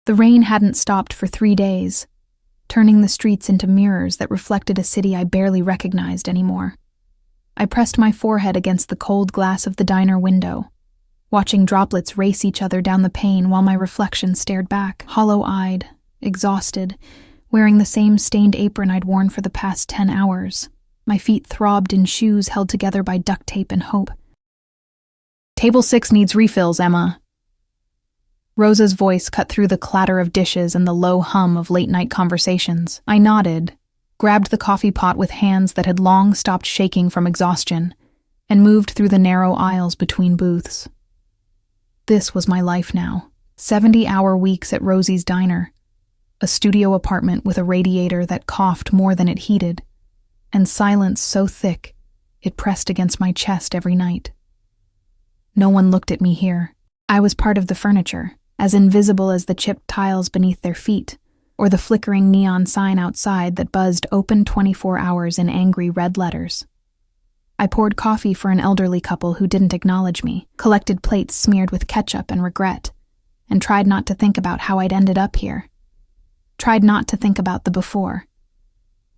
The rain hadn't stopped for 3 days, turning the streets into mirrors that reflected a city I barely recognized anymore. I pressed my forehead against the cold glass of the diner window, watching droplets race each other down the pane while my reflection stared back, hollow-eyed, exhausted, wearing the same stained apron I'd worn for the past 10 hours. My feet throbbed in shoes held together by duct tape and hope. "Table 6 needs refills, Emma." Rosa's voice cut through the clatter of dishes and the low hum of late-night conversations. I nodded, grabbed the coffee pot with hands that had long stopped shaking from exhaustion, and moved through the narrow aisles between booths. This was my life now. 70-hour weeks at Rosie's Diner, a studio apartment with a radiator that coughed more than it heated, and silence so thick it pressed against my chest every night. No one looked at me here. I was part of the furniture, as invisible as the chipped tiles beneath their feet, or the flickering neon sign outside that buzzed open 24 hours in angry red letters. I poured coffee for an elderly couple who didn't acknowledge me, collected plates smeared with ketchup and regret, and tried not to think about how I'd ended up here. Tried not to think about the before,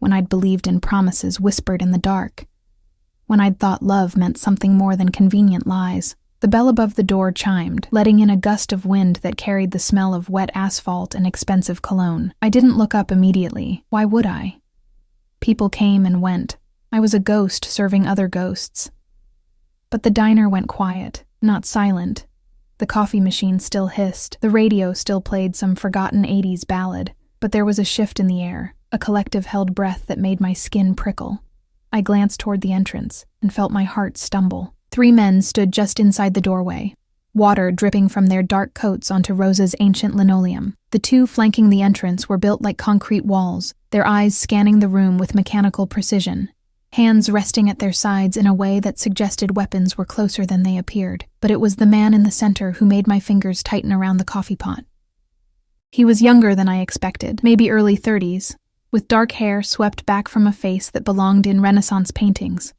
when I'd believed in promises whispered in the dark, when I'd thought love meant something more than convenient lies. The bell above the door chimed, letting in a gust of wind that carried the smell of wet asphalt and expensive cologne. I didn't look up immediately. Why would I? People came and went. I was a ghost serving other ghosts. But the diner went quiet, not silent. The coffee machine still hissed. The radio still played some forgotten 80s ballad. But there was a shift in the air, a collective held breath that made my skin prickle. I glanced toward the entrance and felt my heart stumble. 3 men stood just inside the doorway, water dripping from their dark coats onto Rosa's ancient linoleum. The 2 flanking the entrance were built like concrete walls, their eyes scanning the room with mechanical precision, hands resting at their sides in a way that suggested weapons were closer than they appeared. But it was the man in the center who made my fingers tighten around the coffee pot. He was younger than I expected, maybe early 30s, with dark hair swept back from a face that belonged in Renaissance paintings,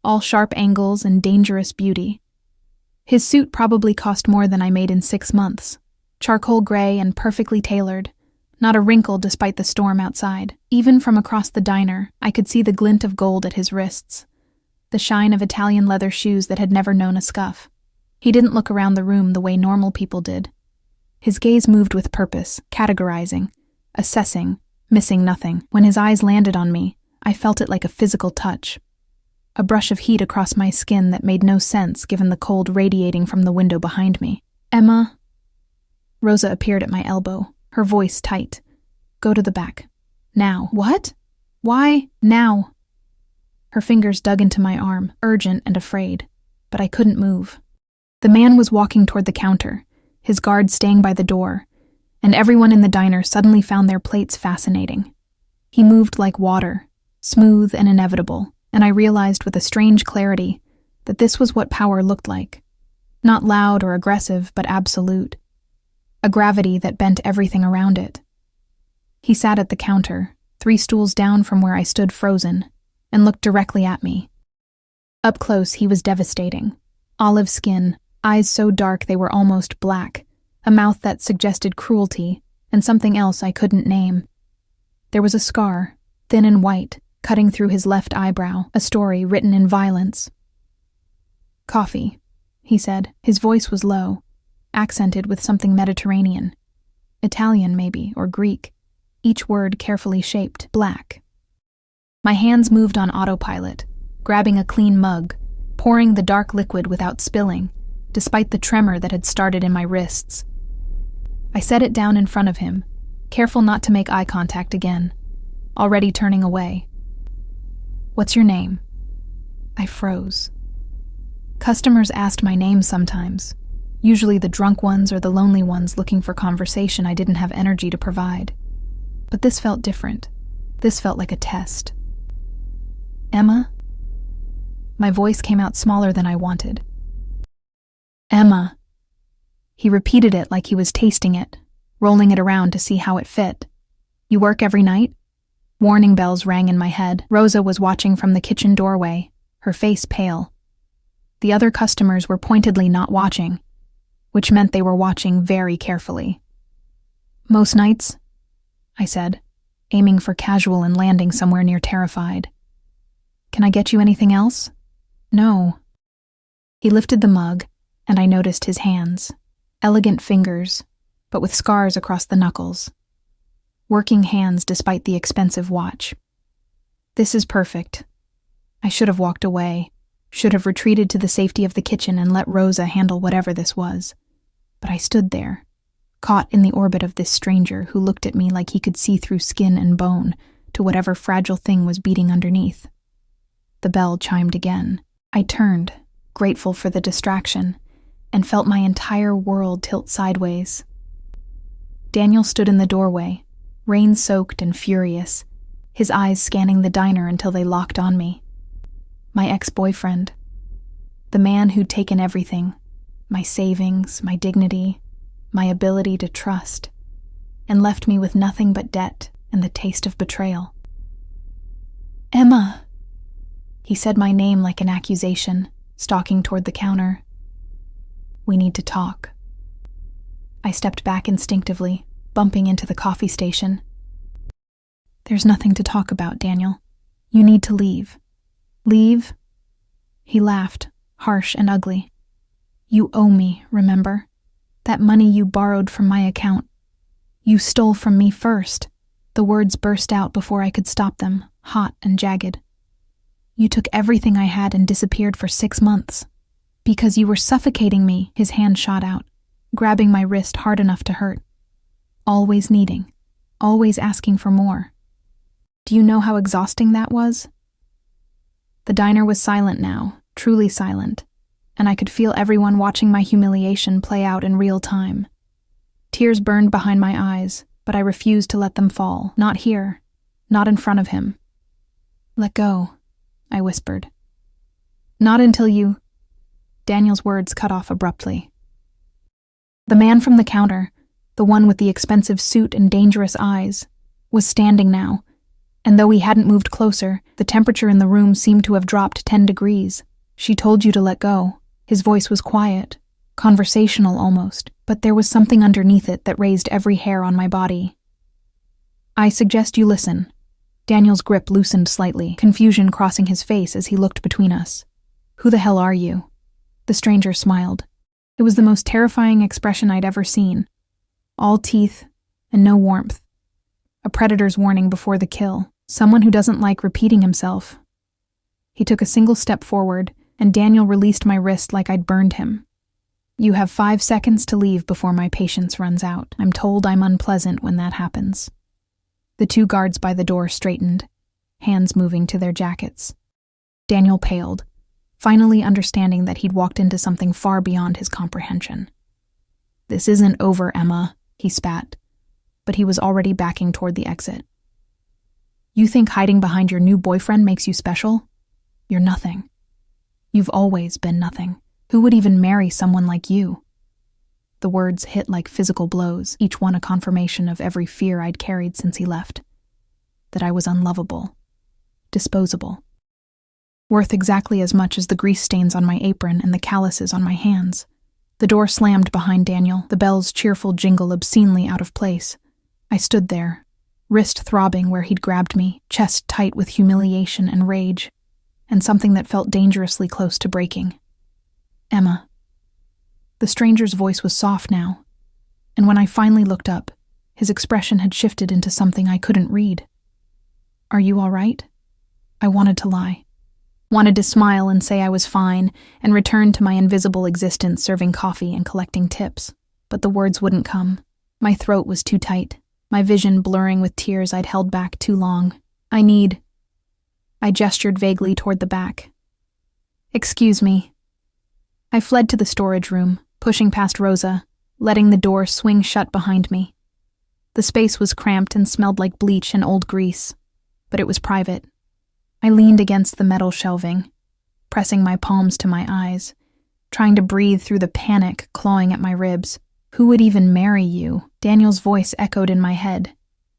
all sharp angles and dangerous beauty. His suit probably cost more than I made in 6 months, charcoal gray and perfectly tailored, not a wrinkle despite the storm outside. Even from across the diner, I could see the glint of gold at his wrists, the shine of Italian leather shoes that had never known a scuff. He didn't look around the room the way normal people did. His gaze moved with purpose, categorizing, assessing, missing nothing. When his eyes landed on me, I felt it like a physical touch. A brush of heat across my skin that made no sense given the cold radiating from the window behind me. "Emma?" Rosa appeared at my elbow, her voice tight. "Go to the back. Now." "What? Why now?" Her fingers dug into my arm, urgent and afraid, but I couldn't move. The man was walking toward the counter, his guard staying by the door, and everyone in the diner suddenly found their plates fascinating. He moved like water, smooth and inevitable, and I realized with a strange clarity that this was what power looked like. Not loud or aggressive, but absolute. A gravity that bent everything around it. He sat at the counter, 3 stools down from where I stood frozen, and looked directly at me. Up close, he was devastating. Olive skin, eyes so dark they were almost black, a mouth that suggested cruelty, and something else I couldn't name. There was a scar, thin and white, cutting through his left eyebrow, a story written in violence. "Coffee," he said. His voice was low, accented with something Mediterranean. Italian, maybe, or Greek. Each word carefully shaped. "Black." My hands moved on autopilot, grabbing a clean mug, pouring the dark liquid without spilling, despite the tremor that had started in my wrists. I set it down in front of him, careful not to make eye contact again, already turning away. "What's your name?" I froze. Customers asked my name sometimes, usually the drunk ones or the lonely ones looking for conversation I didn't have energy to provide. But this felt different. This felt like a test. "Emma?" My voice came out smaller than I wanted. "Emma." He repeated it like he was tasting it, rolling it around to see how it fit. "You work every night?" Warning bells rang in my head. Rosa was watching from the kitchen doorway, her face pale. The other customers were pointedly not watching, which meant they were watching very carefully. Most nights, I said, aiming for casual and landing somewhere near terrified. Can I get you anything else? No. He lifted the mug, and I noticed his hands. Elegant fingers, but with scars across the knuckles. Working hands despite the expensive watch. This is perfect. I should have walked away, should have retreated to the safety of the kitchen and let Rosa handle whatever this was. But I stood there, caught in the orbit of this stranger who looked at me like he could see through skin and bone to whatever fragile thing was beating underneath. The bell chimed again. I turned, grateful for the distraction, and felt my entire world tilt sideways. Daniel stood in the doorway, rain-soaked and furious, his eyes scanning the diner until they locked on me. My ex-boyfriend. The man who'd taken everything, my savings, my dignity, my ability to trust, and left me with nothing but debt and the taste of betrayal. Emma! He said my name like an accusation, stalking toward the counter. We need to talk. I stepped back instinctively, bumping into the coffee station. There's nothing to talk about, Daniel. You need to leave. Leave? He laughed, harsh and ugly. You owe me, remember? That money you borrowed from my account. You stole from me first. The words burst out before I could stop them, hot and jagged. You took everything I had and disappeared for 6 months. Because you were suffocating me, his hand shot out, grabbing my wrist hard enough to hurt. Always needing, always asking for more. Do you know how exhausting that was? The diner was silent now, truly silent, and I could feel everyone watching my humiliation play out in real time. Tears burned behind my eyes, but I refused to let them fall. Not here, not in front of him. Let go, I whispered. Not until you... Daniel's words cut off abruptly. The man from the counter, the one with the expensive suit and dangerous eyes, was standing now, and though he hadn't moved closer, the temperature in the room seemed to have dropped 10 degrees. She told you to let go. His voice was quiet, conversational almost, but there was something underneath it that raised every hair on my body. I suggest you listen. Daniel's grip loosened slightly, confusion crossing his face as he looked between us. Who the hell are you? The stranger smiled. It was the most terrifying expression I'd ever seen. All teeth and no warmth. A predator's warning before the kill. Someone who doesn't like repeating himself. He took a single step forward, and Daniel released my wrist like I'd burned him. You have 5 seconds to leave before my patience runs out. I'm told I'm unpleasant when that happens. The 2 guards by the door straightened, hands moving to their jackets. Daniel paled, finally understanding that he'd walked into something far beyond his comprehension. This isn't over, Emma, he spat, but he was already backing toward the exit. You think hiding behind your new boyfriend makes you special? You're nothing. You've always been nothing. Who would even marry someone like you? The words hit like physical blows, each one a confirmation of every fear I'd carried since he left. That I was unlovable, disposable, worth exactly as much as the grease stains on my apron and the calluses on my hands. The door slammed behind Daniel, the bell's cheerful jingle obscenely out of place. I stood there, wrist throbbing where he'd grabbed me, chest tight with humiliation and rage, and something that felt dangerously close to breaking. Emma. The stranger's voice was soft now, and when I finally looked up, his expression had shifted into something I couldn't read. Are you all right? I wanted to lie. Wanted to smile and say I was fine and return to my invisible existence serving coffee and collecting tips, but the words wouldn't come. My throat was too tight, my vision blurring with tears I'd held back too long. I gestured vaguely toward the back. Excuse me. I fled to the storage room, pushing past Rosa, letting the door swing shut behind me. The space was cramped and smelled like bleach and old grease, but it was private. I leaned against the metal shelving, pressing my palms to my eyes, trying to breathe through the panic clawing at my ribs. Who would even marry you? Daniel's voice echoed in my head,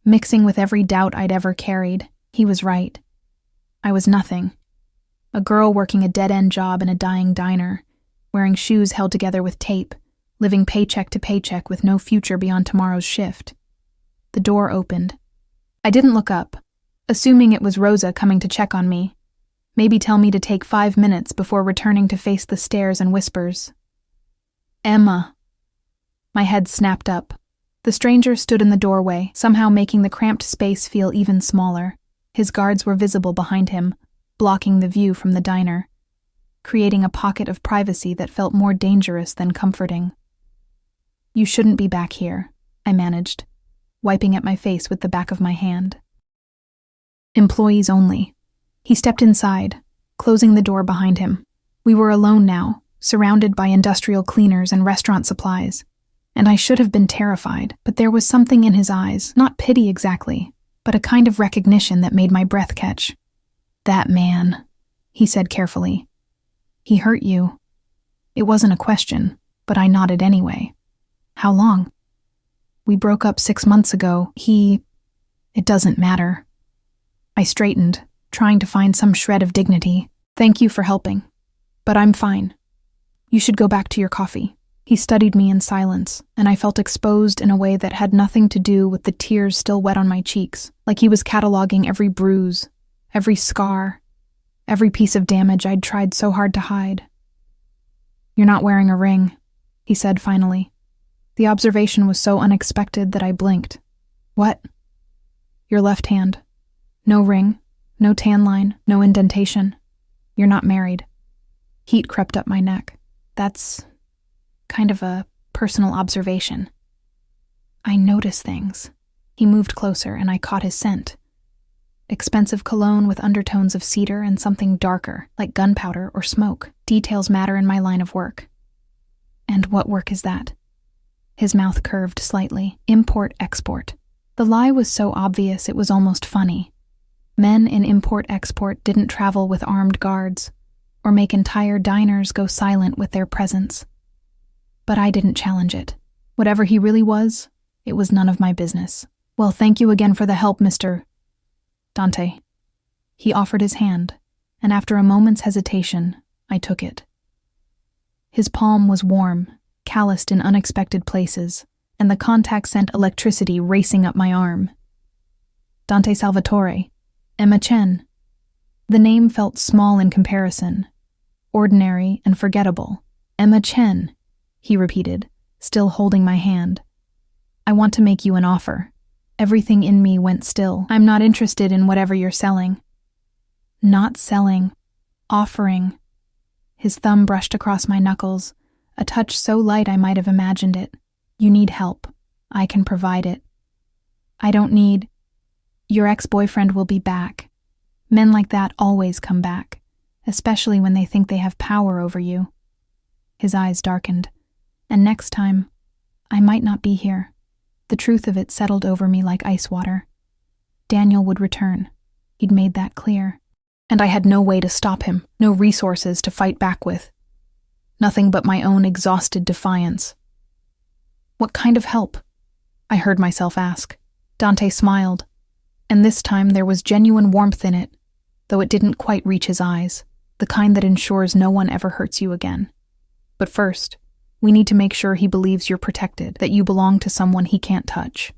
mixing with every doubt I'd ever carried. He was right. I was nothing. A girl working a dead-end job in a dying diner, wearing shoes held together with tape, living paycheck to paycheck with no future beyond tomorrow's shift. the door opened. I didn't look up, assuming it was Rosa coming to check on me, maybe tell me to take 5 minutes before returning to face the stares and whispers. Emma. My head snapped up. The stranger stood in the doorway, somehow making the cramped space feel even smaller. His guards were visible behind him, blocking the view from the diner, creating a pocket of privacy that felt more dangerous than comforting. You shouldn't be back here, I managed, wiping at my face with the back of my hand. Employees only. He stepped inside, closing the door behind him. We were alone now, surrounded by industrial cleaners and restaurant supplies, and I should have been terrified, but there was something in his eyes, not pity exactly, but a kind of recognition that made my breath catch. That man, he said carefully. He hurt you. It wasn't a question, but I nodded anyway. How long? We broke up 6 months ago. It doesn't matter. I straightened, trying to find some shred of dignity. Thank you for helping, but I'm fine. You should go back to your coffee. He studied me in silence, and I felt exposed in a way that had nothing to do with the tears still wet on my cheeks, like he was cataloging every bruise, every scar, every piece of damage I'd tried so hard to hide. You're not wearing a ring, he said finally. The observation was so unexpected that I blinked. What? Your left hand. No ring, no tan line, no indentation. You're not married. Heat crept up my neck. That's kind of a personal observation. I notice things. He moved closer and I caught his scent. Expensive cologne with undertones of cedar and something darker, like gunpowder or smoke. Details matter in my line of work. And what work is that? His mouth curved slightly. Import-export. The lie was so obvious it was almost funny. Men in import-export didn't travel with armed guards, or make entire diners go silent with their presence. But I didn't challenge it. Whatever he really was, it was none of my business. Well, thank you again for the help, Mr. Dante. He offered his hand, and after a moment's hesitation, I took it. His palm was warm, calloused in unexpected places, and the contact sent electricity racing up my arm. Dante Salvatore, Emma Chen. The name felt small in comparison, ordinary and forgettable. Emma Chen, he repeated, still holding my hand. I want to make you an offer. Everything in me went still. I'm not interested in whatever you're selling. Not selling. Offering. His thumb brushed across my knuckles, a touch so light I might have imagined it. You need help. I can provide it. I don't need... Your ex-boyfriend will be back. Men like that always come back, especially when they think they have power over you. His eyes darkened. And next time, I might not be here. The truth of it settled over me like ice water. Daniel would return. He'd made that clear. And I had no way to stop him, no resources to fight back with. Nothing but my own exhausted defiance. What kind of help? I heard myself ask. Dante smiled, and this time there was genuine warmth in it, though it didn't quite reach his eyes, the kind that ensures no one ever hurts you again. But first, we need to make sure he believes you're protected, that you belong to someone he can't touch.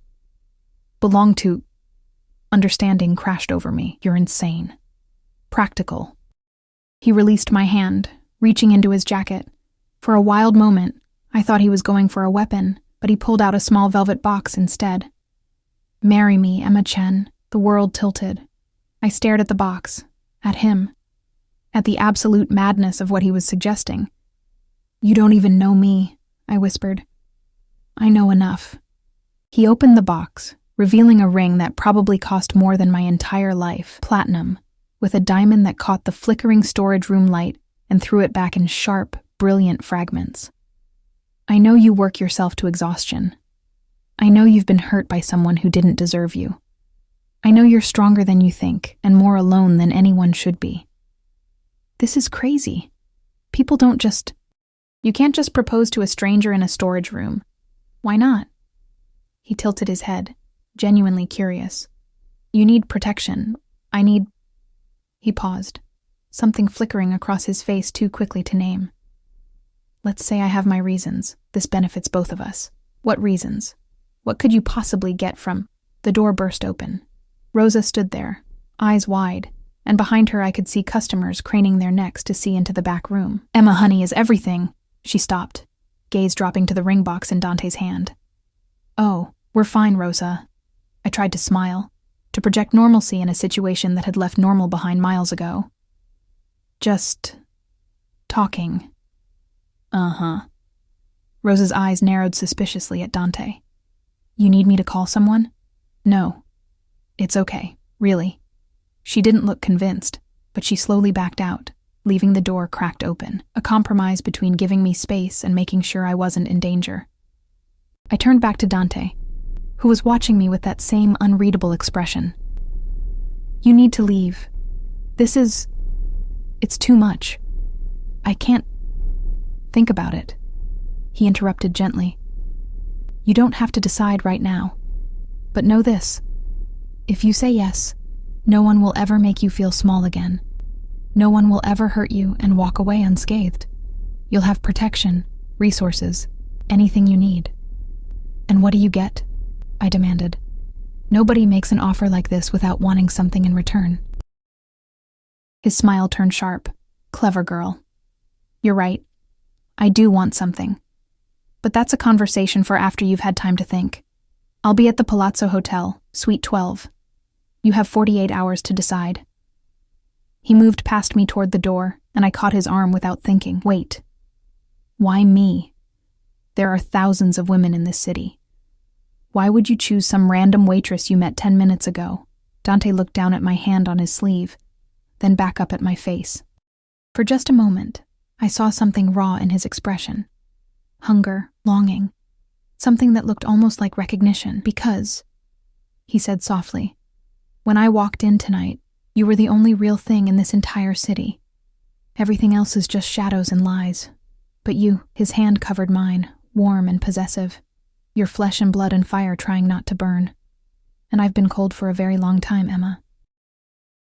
Belong to... Understanding crashed over me. You're insane. Practical. He released my hand, reaching into his jacket. For a wild moment, I thought he was going for a weapon, but he pulled out a small velvet box instead. Marry me, Emma Chen. The world tilted. I stared at the box, at him, at the absolute madness of what he was suggesting. You don't even know me, I whispered. I know enough. He opened the box, revealing a ring that probably cost more than my entire life, platinum, with a diamond that caught the flickering storage room light and threw it back in sharp, brilliant fragments. I know you work yourself to exhaustion. I know you've been hurt by someone who didn't deserve you. I know you're stronger than you think and more alone than anyone should be. This is crazy. People don't just... You can't just propose to a stranger in a storage room. Why not? He tilted his head, genuinely curious. You need protection. I need... He paused, something flickering across his face too quickly to name. Let's say I have my reasons. This benefits both of us. What reasons? What could you possibly get from... The door burst open. Rosa stood there, eyes wide, and behind her I could see customers craning their necks to see into the back room. "Emma, honey, is everything?" She stopped, gaze dropping to the ring box in Dante's hand. "Oh, we're fine, Rosa." I tried to smile, to project normalcy in a situation that had left normal behind miles ago. "Just talking." "Uh-huh." Rosa's eyes narrowed suspiciously at Dante. "You need me to call someone?" "No. It's okay, really." She didn't look convinced, but she slowly backed out, leaving the door cracked open, a compromise between giving me space and making sure I wasn't in danger. I turned back to Dante, who was watching me with that same unreadable expression. "You need to leave. It's too much. I can't think about it." He interrupted gently. "You don't have to decide right now. But know this. If you say yes, no one will ever make you feel small again. No one will ever hurt you and walk away unscathed. You'll have protection, resources, anything you need." "And what do you get?" I demanded. "Nobody makes an offer like this without wanting something in return." His smile turned sharp. "Clever girl. You're right. I do want something. But that's a conversation for after you've had time to think. I'll be at the Palazzo Hotel, Suite 12. You have 48 hours to decide." He moved past me toward the door, and I caught his arm without thinking. "Wait. Why me? There are thousands of women in this city. Why would you choose some random waitress you met 10 minutes ago?" Dante looked down at my hand on his sleeve, then back up at my face. For just a moment, I saw something raw in his expression. Hunger, longing, something that looked almost like recognition. "Because," he said softly, "when I walked in tonight, you were the only real thing in this entire city. Everything else is just shadows and lies. But you," his hand covered mine, warm and possessive. "You're flesh and blood and fire trying not to burn. And I've been cold for a very long time, Emma."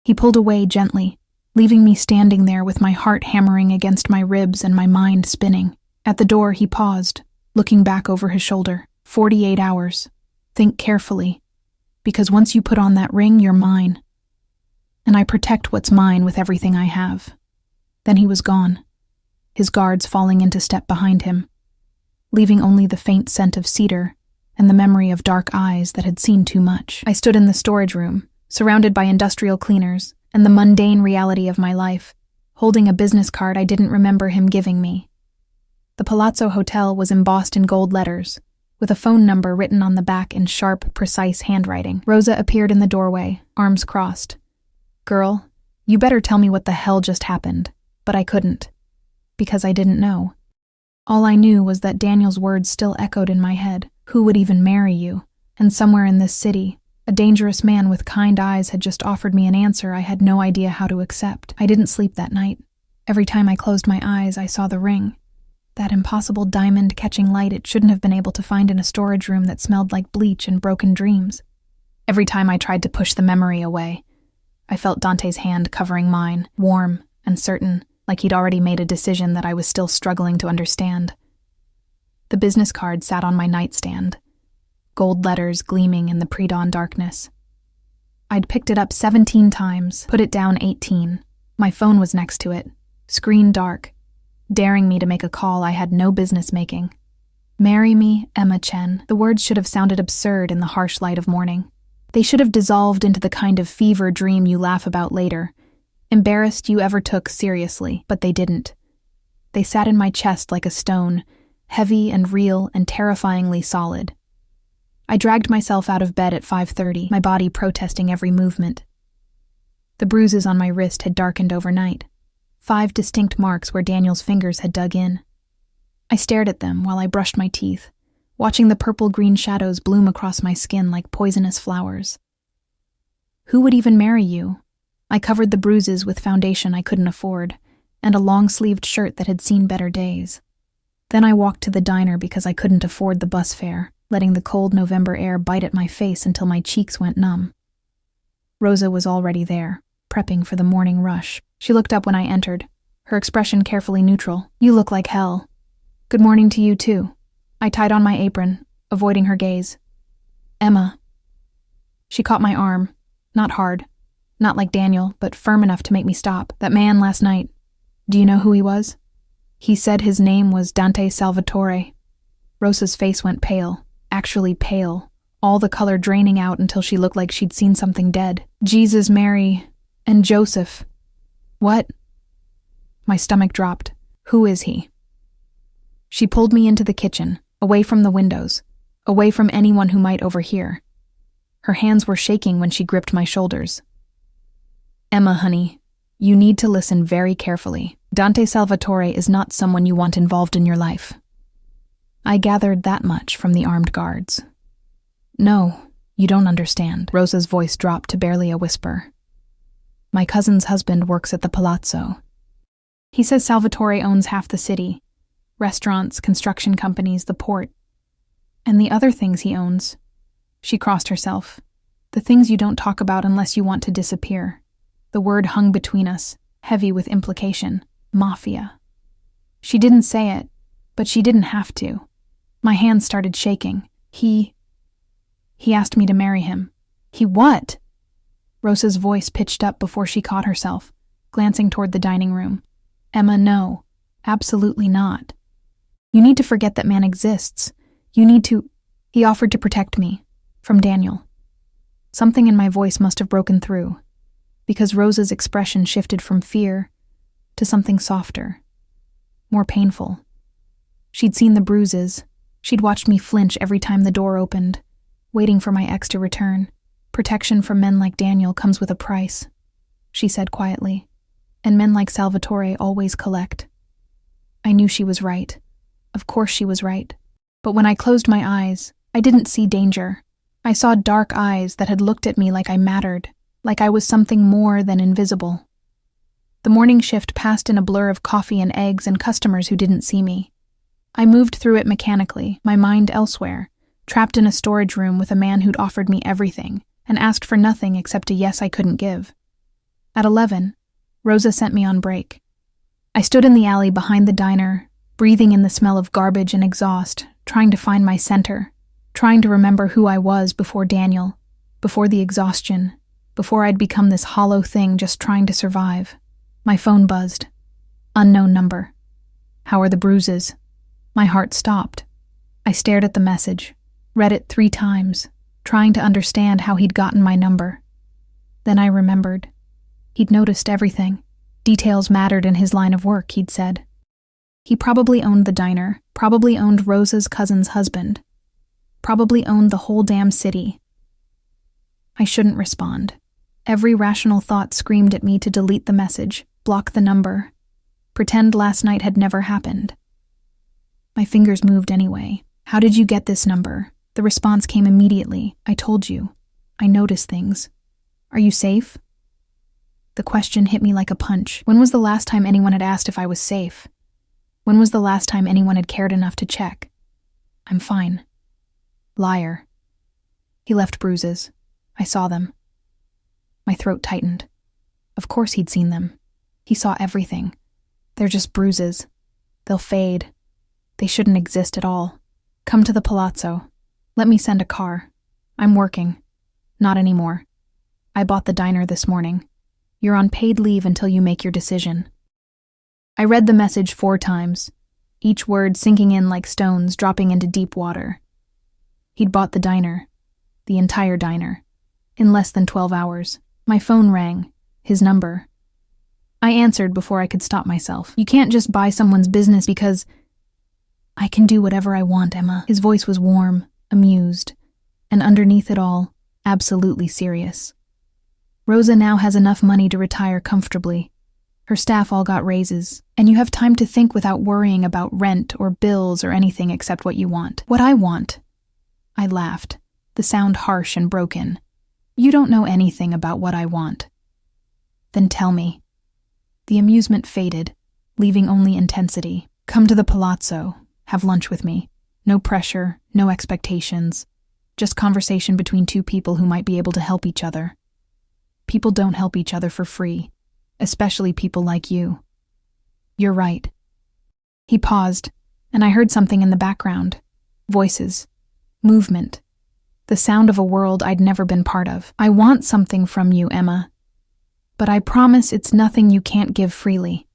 He pulled away gently, leaving me standing there with my heart hammering against my ribs and my mind spinning. At the door, he paused, looking back over his shoulder. 48 hours. Think carefully. Because once you put on that ring, you're mine. And I protect what's mine with everything I have." Then he was gone, his guards falling into step behind him, leaving only the faint scent of cedar and the memory of dark eyes that had seen too much. I stood in the storage room, surrounded by industrial cleaners and the mundane reality of my life, holding a business card I didn't remember him giving me. The Palazzo Hotel was embossed in gold letters, with a phone number written on the back in sharp, precise handwriting. Rosa appeared in the doorway, arms crossed. "Girl, you better tell me what the hell just happened." But I couldn't, because I didn't know. All I knew was that Daniel's words still echoed in my head. Who would even marry you? And somewhere in this city, a dangerous man with kind eyes had just offered me an answer I had no idea how to accept. I didn't sleep that night. Every time I closed my eyes, I saw the ring. That impossible diamond catching light it shouldn't have been able to find in a storage room that smelled like bleach and broken dreams. Every time I tried to push the memory away, I felt Dante's hand covering mine, warm and certain, like he'd already made a decision that I was still struggling to understand. The business card sat on my nightstand, gold letters gleaming in the pre-dawn darkness. I'd picked it up 17 times, put it down 18. My phone was next to it, screen dark, daring me to make a call I had no business making. "Marry me, Emma Chen." The words should have sounded absurd in the harsh light of morning. They should have dissolved into the kind of fever dream you laugh about later, embarrassed you ever took seriously, but they didn't. They sat in my chest like a stone, heavy and real and terrifyingly solid. I dragged myself out of bed at 5:30, my body protesting every movement. The bruises on my wrist had darkened overnight, 5 distinct marks where Daniel's fingers had dug in. I stared at them while I brushed my teeth, watching the purple-green shadows bloom across my skin like poisonous flowers. Who would even marry you? I covered the bruises with foundation I couldn't afford, and a long-sleeved shirt that had seen better days. Then I walked to the diner because I couldn't afford the bus fare, letting the cold November air bite at my face until my cheeks went numb. Rosa was already there, prepping for the morning rush. She looked up when I entered, her expression carefully neutral. "You look like hell." "Good morning to you, too." I tied on my apron, avoiding her gaze. "Emma." She caught my arm. Not hard. Not like Daniel, but firm enough to make me stop. That man last night. Do you know who he was? He said his name was Dante Salvatore. Rosa's face went pale. Actually pale. All the color draining out until she looked like she'd seen something dead. Jesus, Mary, and Joseph. What? My stomach dropped. Who is he? She pulled me into the kitchen, away from the windows, away from anyone who might overhear. Her hands were shaking when she gripped my shoulders. Emma, honey, you need to listen very carefully. Dante Salvatore is not someone you want involved in your life. I gathered that much from the armed guards. No, you don't understand. Rosa's voice dropped to barely a whisper. My cousin's husband works at the Palazzo. He says Salvatore owns half the city. Restaurants, construction companies, the port. And the other things he owns. She crossed herself. The things you don't talk about unless you want to disappear. The word hung between us, heavy with implication. Mafia. She didn't say it, but she didn't have to. My hands started shaking. He asked me to marry him. He what? Rosa's voice pitched up before she caught herself, glancing toward the dining room. Emma, no. Absolutely not. You need to forget that man exists. You need to... He offered to protect me. From Daniel. Something in my voice must have broken through, because Rosa's expression shifted from fear to something softer, more painful. She'd seen the bruises. She'd watched me flinch every time the door opened, waiting for my ex to return. Protection from men like Daniel comes with a price, she said quietly, and men like Salvatore always collect. I knew she was right. Of course she was right. But when I closed my eyes, I didn't see danger. I saw dark eyes that had looked at me like I mattered, like I was something more than invisible. The morning shift passed in a blur of coffee and eggs and customers who didn't see me. I moved through it mechanically, my mind elsewhere, trapped in a storage room with a man who'd offered me everything and asked for nothing except a yes I couldn't give. At 11, Rosa sent me on break. I stood in the alley behind the diner, breathing in the smell of garbage and exhaust, trying to find my center, trying to remember who I was before Daniel, before the exhaustion, before I'd become this hollow thing just trying to survive. My phone buzzed. Unknown number. How are the bruises? My heart stopped. I stared at the message, read it 3 times, trying to understand how he'd gotten my number. Then I remembered. He'd noticed everything. Details mattered in his line of work, he'd said. He probably owned the diner, probably owned Rosa's cousin's husband, probably owned the whole damn city. I shouldn't respond. Every rational thought screamed at me to delete the message, block the number, pretend last night had never happened. My fingers moved anyway. How did you get this number? The response came immediately. I told you. I noticed things. Are you safe? The question hit me like a punch. When was the last time anyone had asked if I was safe? When was the last time anyone had cared enough to check? I'm fine. Liar. He left bruises. I saw them. My throat tightened. Of course he'd seen them. He saw everything. They're just bruises. They'll fade. They shouldn't exist at all. Come to the Palazzo. Let me send a car. I'm working. Not anymore. I bought the diner this morning. You're on paid leave until you make your decision. I read the message 4 times, each word sinking in like stones dropping into deep water. He'd bought the diner, the entire diner, in less than 12 hours. My phone rang, his number. I answered before I could stop myself. You can't just buy someone's business because... I can do whatever I want, Emma. His voice was warm, amused, and underneath it all, absolutely serious. Rosa now has enough money to retire comfortably. Her staff all got raises, and you have time to think without worrying about rent or bills or anything except what you want. What I want. I laughed, the sound harsh and broken. You don't know anything about what I want. Then tell me. The amusement faded, leaving only intensity. Come to the Palazzo. Have lunch with me. No pressure, no expectations. Just conversation between 2 people who might be able to help each other. People don't help each other for free, especially people like you. You're right. He paused, and I heard something in the background. Voices. Movement. the sound of a world I'd never been part of. "I want something from you, Emma, but I promise it's nothing you can't give freely.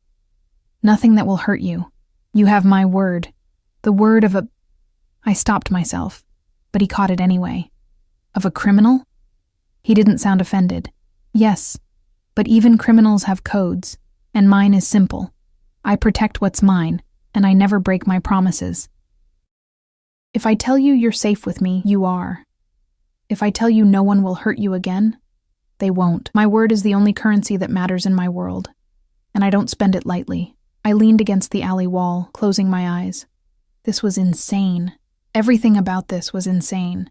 Nothing that will hurt you. You have my word. The word of a—" I stopped myself, but he caught it anyway. "Of a criminal?" He didn't sound offended. "Yes, but even criminals have codes, and mine is simple. I protect what's mine, and I never break my promises. If I tell you you're safe with me, you are. If I tell you no one will hurt you again, they won't. My word is the only currency that matters in my world, and I don't spend it lightly." I leaned against the alley wall, closing my eyes. This was insane. Everything about this was insane.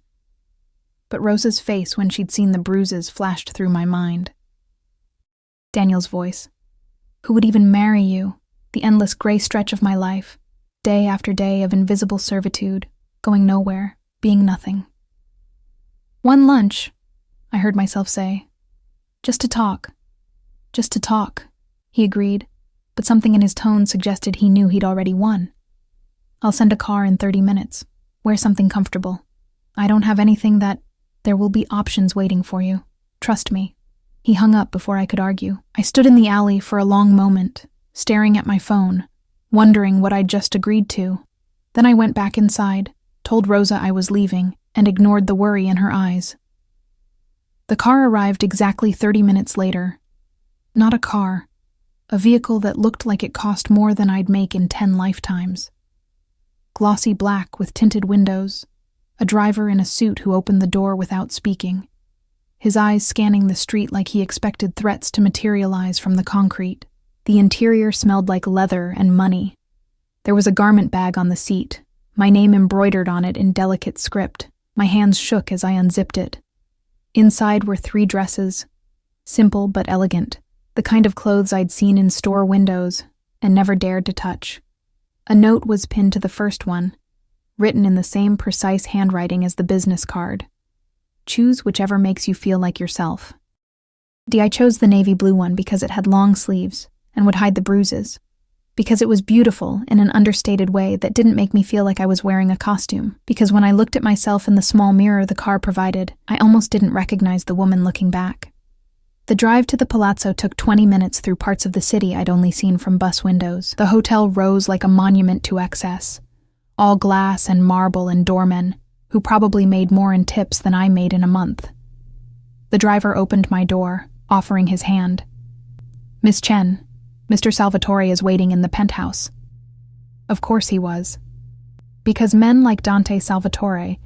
But Rosa's face when she'd seen the bruises flashed through my mind. Daniel's voice. "Who would even marry you? The endless gray stretch of my life. Day after day of invisible servitude, going nowhere, being nothing." "One lunch," I heard myself say. "Just to talk. Just to talk," he agreed, but something in his tone suggested he knew he'd already won. "I'll send a car in 30 minutes. Wear something comfortable. I don't have anything that— There will be options waiting for you. Trust me." He hung up before I could argue. I stood in the alley for a long moment, staring at my phone, wondering what I'd just agreed to. Then I went back inside, told Rosa I was leaving, and ignored the worry in her eyes. The car arrived exactly 30 minutes later. Not a car. A vehicle that looked like it cost more than I'd make in 10 lifetimes. Glossy black with tinted windows. A driver in a suit who opened the door without speaking. His eyes scanning the street like he expected threats to materialize from the concrete. The interior smelled like leather and money. There was a garment bag on the seat, my name embroidered on it in delicate script. My hands shook as I unzipped it. Inside were 3 dresses, simple but elegant, the kind of clothes I'd seen in store windows and never dared to touch. A note was pinned to the first one, written in the same precise handwriting as the business card. "Choose whichever makes you feel like yourself." I chose the navy blue one because it had long sleeves and would hide the bruises, because it was beautiful in an understated way that didn't make me feel like I was wearing a costume, because when I looked at myself in the small mirror the car provided, I almost didn't recognize the woman looking back. The drive to the palazzo took 20 minutes through parts of the city I'd only seen from bus windows. The hotel rose like a monument to excess, all glass and marble and doormen, who probably made more in tips than I made in a month. The driver opened my door, offering his hand. "Miss Chen, Mr. Salvatore is waiting in the penthouse." Of course he was. Because men like Dante Salvatore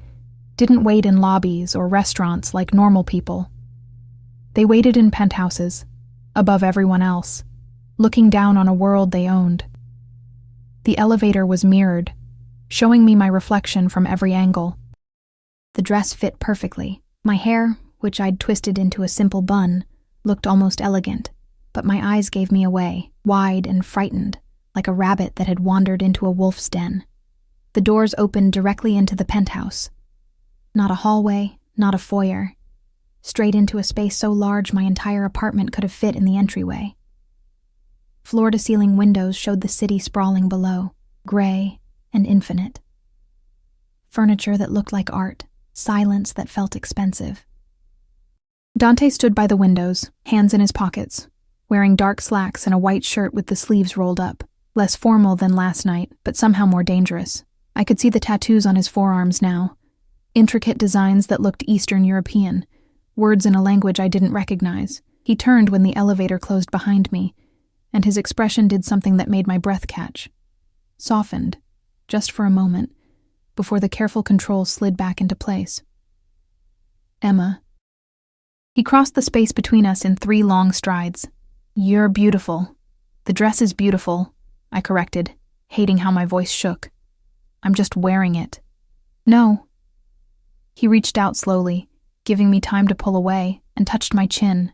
didn't wait in lobbies or restaurants like normal people. They waited in penthouses, above everyone else, looking down on a world they owned. The elevator was mirrored, showing me my reflection from every angle. The dress fit perfectly. My hair, which I'd twisted into a simple bun, looked almost elegant, but my eyes gave me away, wide and frightened, like a rabbit that had wandered into a wolf's den. The doors opened directly into the penthouse. Not a hallway, not a foyer. Straight into a space so large my entire apartment could have fit in the entryway. Floor-to-ceiling windows showed the city sprawling below, gray and infinite. Furniture that looked like art, silence that felt expensive. Dante stood by the windows, hands in his pockets, wearing dark slacks and a white shirt with the sleeves rolled up, less formal than last night, but somehow more dangerous. I could see the tattoos on his forearms now, intricate designs that looked Eastern European, words in a language I didn't recognize. He turned when the elevator closed behind me, and his expression did something that made my breath catch. Softened, just for a moment, before the careful control slid back into place. "Emma." He crossed the space between us in 3 long strides. "You're beautiful. The dress is beautiful," I corrected, hating how my voice shook. "I'm just wearing it." "No." He reached out slowly, giving me time to pull away, and touched my chin,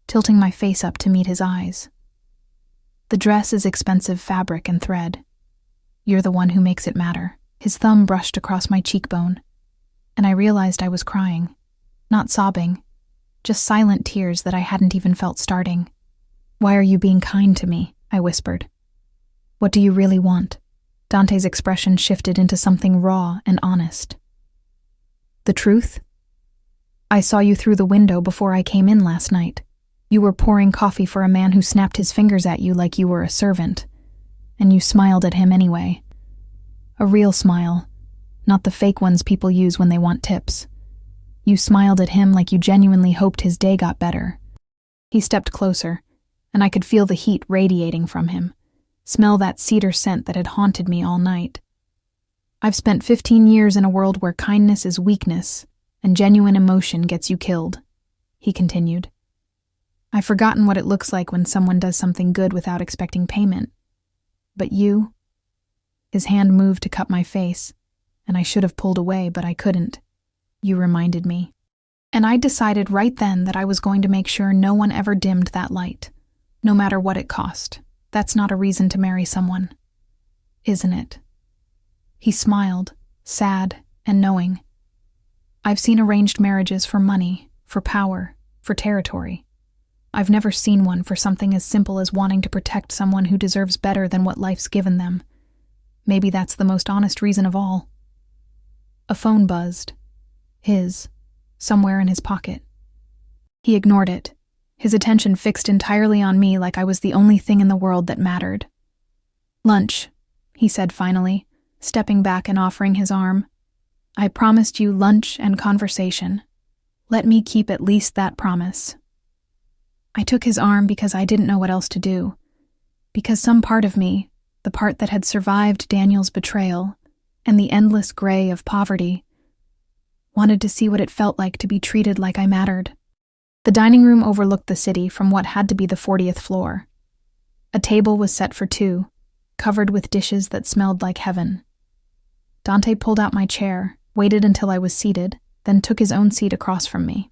tilting my face up to meet his eyes. "The dress is expensive fabric and thread. You're the one who makes it matter." His thumb brushed across my cheekbone, and I realized I was crying. Not sobbing, just silent tears that I hadn't even felt starting. "Why are you being kind to me?" I whispered. "What do you really want?" Dante's expression shifted into something raw and honest. "The truth?" I saw you through the window before I came in last night. You were pouring coffee for a man who snapped his fingers at you like you were a servant. And you smiled at him anyway. A real smile, not the fake ones people use when they want tips. You smiled at him like you genuinely hoped his day got better. He stepped closer, and I could feel the heat radiating from him, smell that cedar scent that had haunted me all night. I've spent 15 years in a world where kindness is weakness, and genuine emotion gets you killed, he continued. I've forgotten what it looks like when someone does something good without expecting payment. But you? His hand moved to cup my face, and I should have pulled away, but I couldn't. You reminded me. And I decided right then that I was going to make sure no one ever dimmed that light, no matter what it cost. That's not a reason to marry someone, isn't it? He smiled, sad and knowing. I've seen arranged marriages for money, for power, for territory. I've never seen one for something as simple as wanting to protect someone who deserves better than what life's given them. Maybe that's the most honest reason of all. A phone buzzed. His, somewhere in his pocket. He ignored it, his attention fixed entirely on me like I was the only thing in the world that mattered. Lunch, he said finally, stepping back and offering his arm. I promised you lunch and conversation. Let me keep at least that promise. I took his arm because I didn't know what else to do. Because some part of me, the part that had survived Daniel's betrayal and the endless gray of poverty, wanted to see what it felt like to be treated like I mattered. The dining room overlooked the city from what had to be the 40th floor. A table was set for two, covered with dishes that smelled like heaven. Dante pulled out my chair, waited until I was seated, then took his own seat across from me.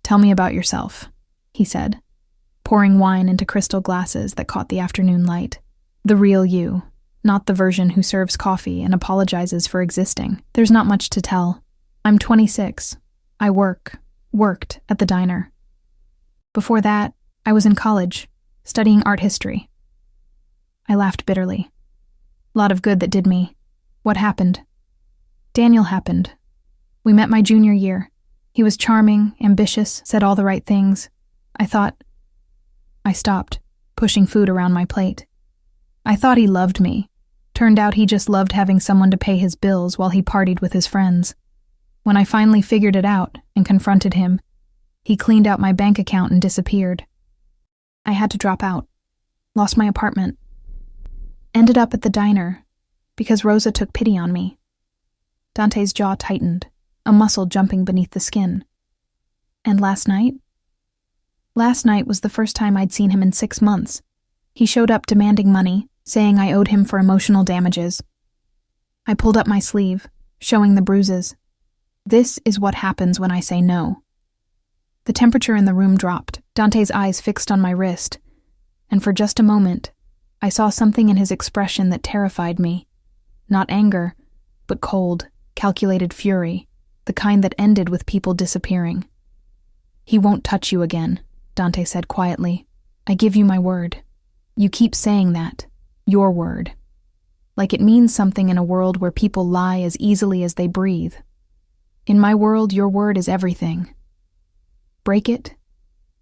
Tell me about yourself, he said, pouring wine into crystal glasses that caught the afternoon light. The real you, not the version who serves coffee and apologizes for existing. There's not much to tell. I'm 26. I worked at the diner. Before that, I was in college, studying art history. I laughed bitterly. Lot of good that did me. What happened? Daniel happened. We met my junior year. He was charming, ambitious, said all the right things. I stopped, pushing food around my plate. I thought he loved me. Turned out he just loved having someone to pay his bills while he partied with his friends. When I finally figured it out and confronted him, he cleaned out my bank account and disappeared. I had to drop out. Lost my apartment. Ended up at the diner because Rosa took pity on me. Dante's jaw tightened, a muscle jumping beneath the skin. And last night? Last night was the first time I'd seen him in 6 months. He showed up demanding money, saying I owed him for emotional damages. I pulled up my sleeve, showing the bruises. This is what happens when I say no. The temperature in the room dropped, Dante's eyes fixed on my wrist, and for just a moment, I saw something in his expression that terrified me. Not anger, but cold, calculated fury, the kind that ended with people disappearing. He won't touch you again, Dante said quietly. I give you my word. You keep saying that. Your word. Like it means something in a world where people lie as easily as they breathe. In my world, your word is everything. Break it,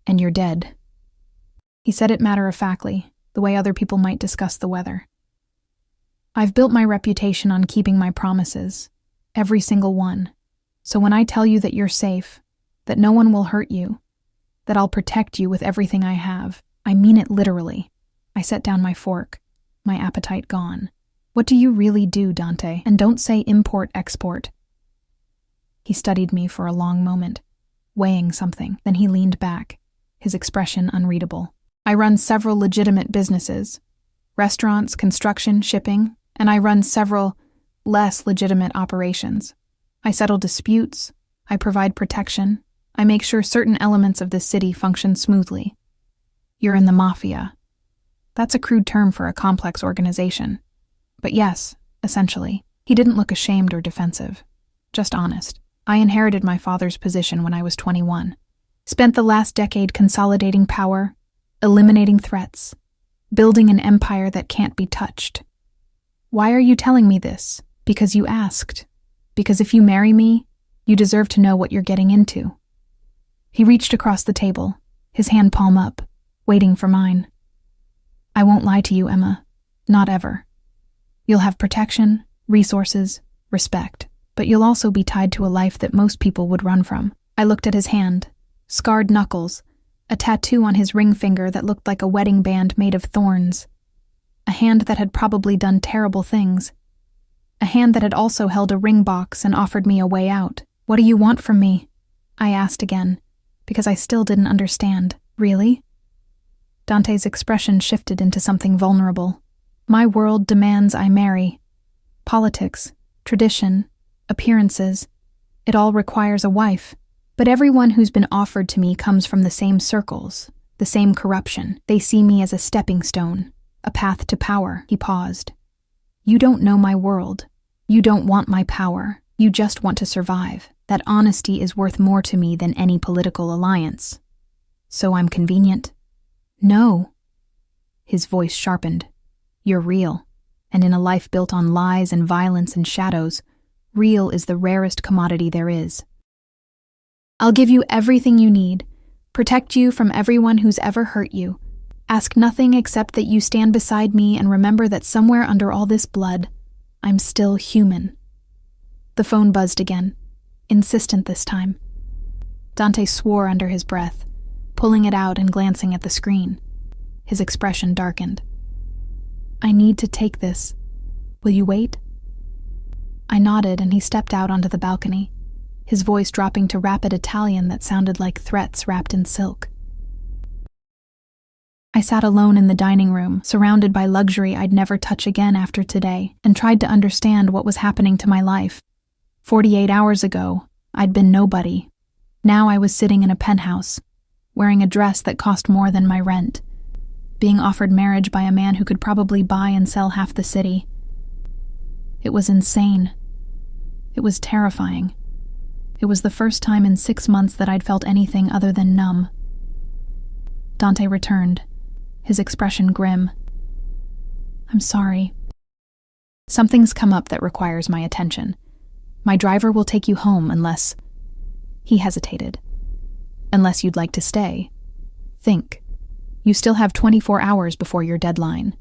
and you're dead. He said it matter-of-factly, the way other people might discuss the weather. I've built my reputation on keeping my promises, every single one. So when I tell you that you're safe, that no one will hurt you, that I'll protect you with everything I have, I mean it literally. I set down my fork, my appetite gone. What do you really do, Dante? And don't say import-export. He studied me for a long moment, weighing something. Then he leaned back, his expression unreadable. I run several legitimate businesses. Restaurants, construction, shipping, and I run several less legitimate operations. I settle disputes, I provide protection, I make sure certain elements of the city function smoothly. You're in the mafia. That's a crude term for a complex organization. But yes, essentially. He didn't look ashamed or defensive. Just honest. I inherited my father's position when I was 21. Spent the last decade consolidating power, eliminating threats, building an empire that can't be touched. Why are you telling me this? Because you asked. Because if you marry me, You deserve to know what you're getting into." He reached across the table, his hand palm up, waiting for mine. "I won't lie to you, Emma. Not ever. You'll have protection, resources, respect, but you'll also be tied to a life that most people would run from." I looked at his hand, scarred knuckles, a tattoo on his ring finger that looked like a wedding band made of thorns. A hand that had probably done terrible things. A hand that had also held a ring box and offered me a way out. "What do you want from me?" I asked again, because I still didn't understand. "Really?" Dante's expression shifted into something vulnerable. "My world demands I marry. Politics, tradition, appearances, it all requires a wife. But everyone who's been offered to me comes from the same circles, the same corruption. They see me as a stepping stone, a path to power." He paused. "You don't know my world. You don't want my power. You just want to survive. That honesty is worth more to me than any political alliance. So I'm convenient?" "No." His voice sharpened. "You're real. And in a life built on lies and violence and shadows, real is the rarest commodity there is. I'll give you everything you need, protect you from everyone who's ever hurt you. Ask nothing except that you stand beside me and remember that somewhere under all this blood, I'm still human." The phone buzzed again, insistent this time. Dante swore under his breath, pulling it out and glancing at the screen. His expression darkened. "I need to take this. Will you wait?" I nodded and he stepped out onto the balcony, his voice dropping to rapid Italian that sounded like threats wrapped in silk. I sat alone in the dining room, surrounded by luxury I'd never touch again after today, and tried to understand what was happening to my life. 48 hours ago, I'd been nobody. Now I was sitting in a penthouse, wearing a dress that cost more than my rent, being offered marriage by a man who could probably buy and sell half the city. It was insane. It was terrifying. It was the first time in 6 months that I'd felt anything other than numb. Dante returned, his expression grim. "I'm sorry. Something's come up that requires my attention. My driver will take you home unless—" He hesitated. "Unless you'd like to stay. Think. You still have 24 hours before your deadline."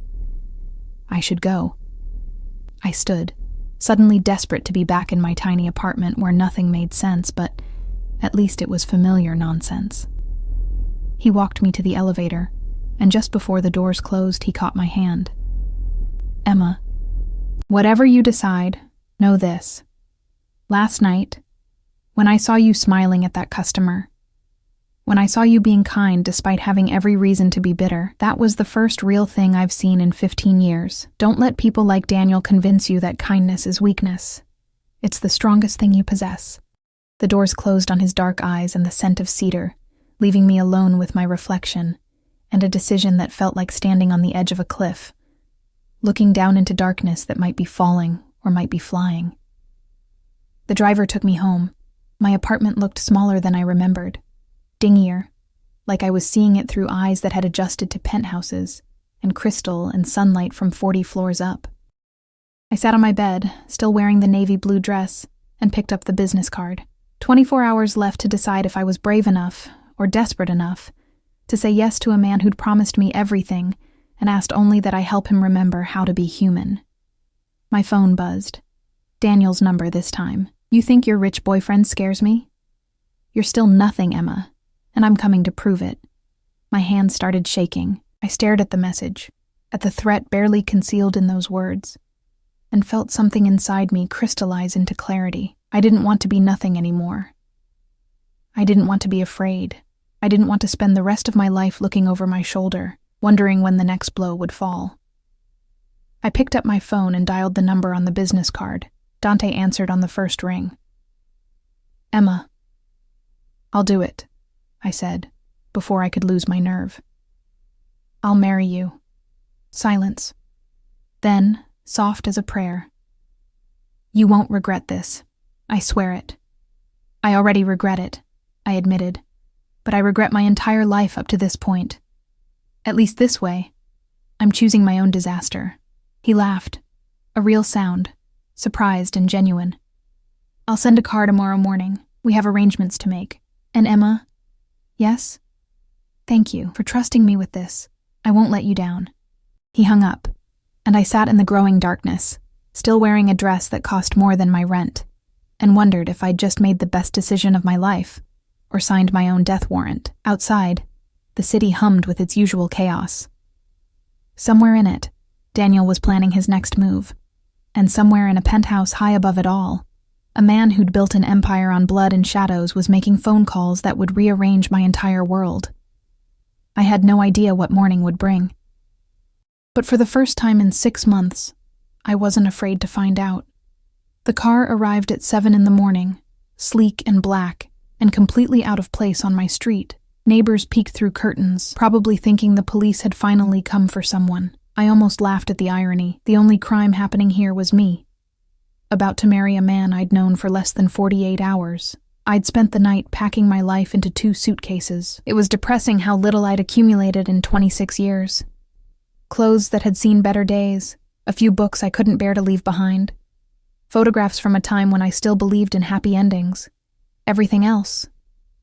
I should go. I stood, suddenly desperate to be back in my tiny apartment where nothing made sense, but at least it was familiar nonsense. He walked me to the elevator, and just before the doors closed, he caught my hand. "Emma, whatever you decide, know this. Last night, when I saw you smiling at that customer, when I saw you being kind despite having every reason to be bitter, that was the first real thing I've seen in 15 years. Don't let people like Daniel convince you that kindness is weakness. It's the strongest thing you possess." The doors closed on his dark eyes and the scent of cedar, leaving me alone with my reflection, and a decision that felt like standing on the edge of a cliff, looking down into darkness that might be falling or might be flying. The driver took me home. My apartment looked smaller than I remembered. Dingier, like I was seeing it through eyes that had adjusted to penthouses and crystal and sunlight from 40 floors up. I sat on my bed, still wearing the navy blue dress, and picked up the business card. 24 hours left to decide if I was brave enough, or desperate enough, to say yes to a man who'd promised me everything and asked only that I help him remember how to be human. My phone buzzed. Daniel's number this time. "You think your rich boyfriend scares me? You're still nothing, Emma. And I'm coming to prove it." My hands started shaking. I stared at the message, at the threat barely concealed in those words, and felt something inside me crystallize into clarity. I didn't want to be nothing anymore. I didn't want to be afraid. I didn't want to spend the rest of my life looking over my shoulder, wondering when the next blow would fall. I picked up my phone and dialed the number on the business card. Dante answered on the first ring. "Emma." "I'll do it," I said, before I could lose my nerve. "I'll marry you." Silence. Then, soft as a prayer. "You won't regret this. I swear it." "I already regret it," I admitted, "but I regret my entire life up to this point. At least this way. I'm choosing my own disaster." He laughed, a real sound, surprised and genuine. I'll send a car tomorrow morning. We have arrangements to make. And Emma? Yes? Thank you for trusting me with this. I won't let you down. He hung up, and I sat in the growing darkness, still wearing a dress that cost more than my rent, and wondered if I'd just made the best decision of my life, or signed my own death warrant. Outside, the city hummed with its usual chaos. Somewhere in it, Daniel was planning his next move, and somewhere in a penthouse high above it all, a man who'd built an empire on blood and shadows was making phone calls that would rearrange my entire world. I had no idea what morning would bring. But for the first time in 6 months, I wasn't afraid to find out. The car arrived at 7 in the morning, sleek and black, and completely out of place on my street. Neighbors peeked through curtains, probably thinking the police had finally come for someone. I almost laughed at the irony. The only crime happening here was me. About to marry a man I'd known for less than 48 hours. I'd spent the night packing my life into 2 suitcases. It was depressing how little I'd accumulated in 26 years. Clothes that had seen better days, a few books I couldn't bear to leave behind, photographs from a time when I still believed in happy endings. Everything else,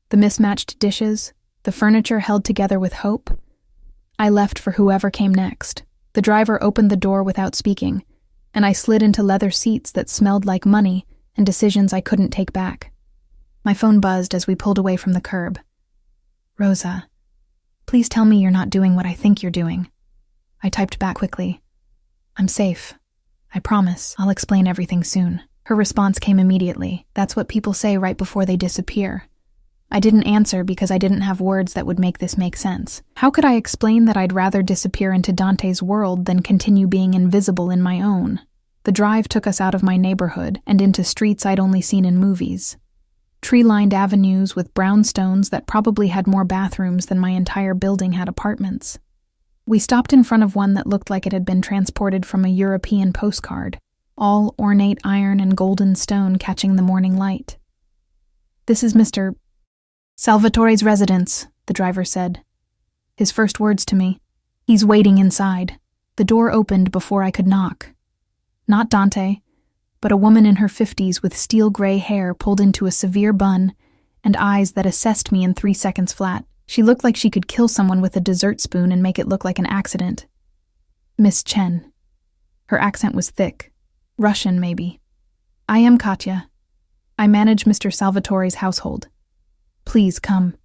the mismatched dishes, the furniture held together with hope, I left for whoever came next. The driver opened the door without speaking, and I slid into leather seats that smelled like money and decisions I couldn't take back. My phone buzzed as we pulled away from the curb. Rosa, please tell me you're not doing what I think you're doing. I typed back quickly. I'm safe. I promise. I'll explain everything soon. Her response came immediately. That's what people say right before they disappear. I didn't answer because I didn't have words that would make this make sense. How could I explain that I'd rather disappear into Dante's world than continue being invisible in my own? The drive took us out of my neighborhood and into streets I'd only seen in movies. Tree-lined avenues with brownstones that probably had more bathrooms than my entire building had apartments. We stopped in front of one that looked like it had been transported from a European postcard, all ornate iron and golden stone catching the morning light. This is Mr. Salvatore's residence, the driver said. His first words to me. He's waiting inside. The door opened before I could knock. Not Dante, but a woman in her 50s with steel-gray hair pulled into a severe bun and eyes that assessed me in 3 seconds flat. She looked like she could kill someone with a dessert spoon and make it look like an accident. Miss Chen. Her accent was thick. Russian, maybe. I am Katya. I manage Mr. Salvatore's household. Please come.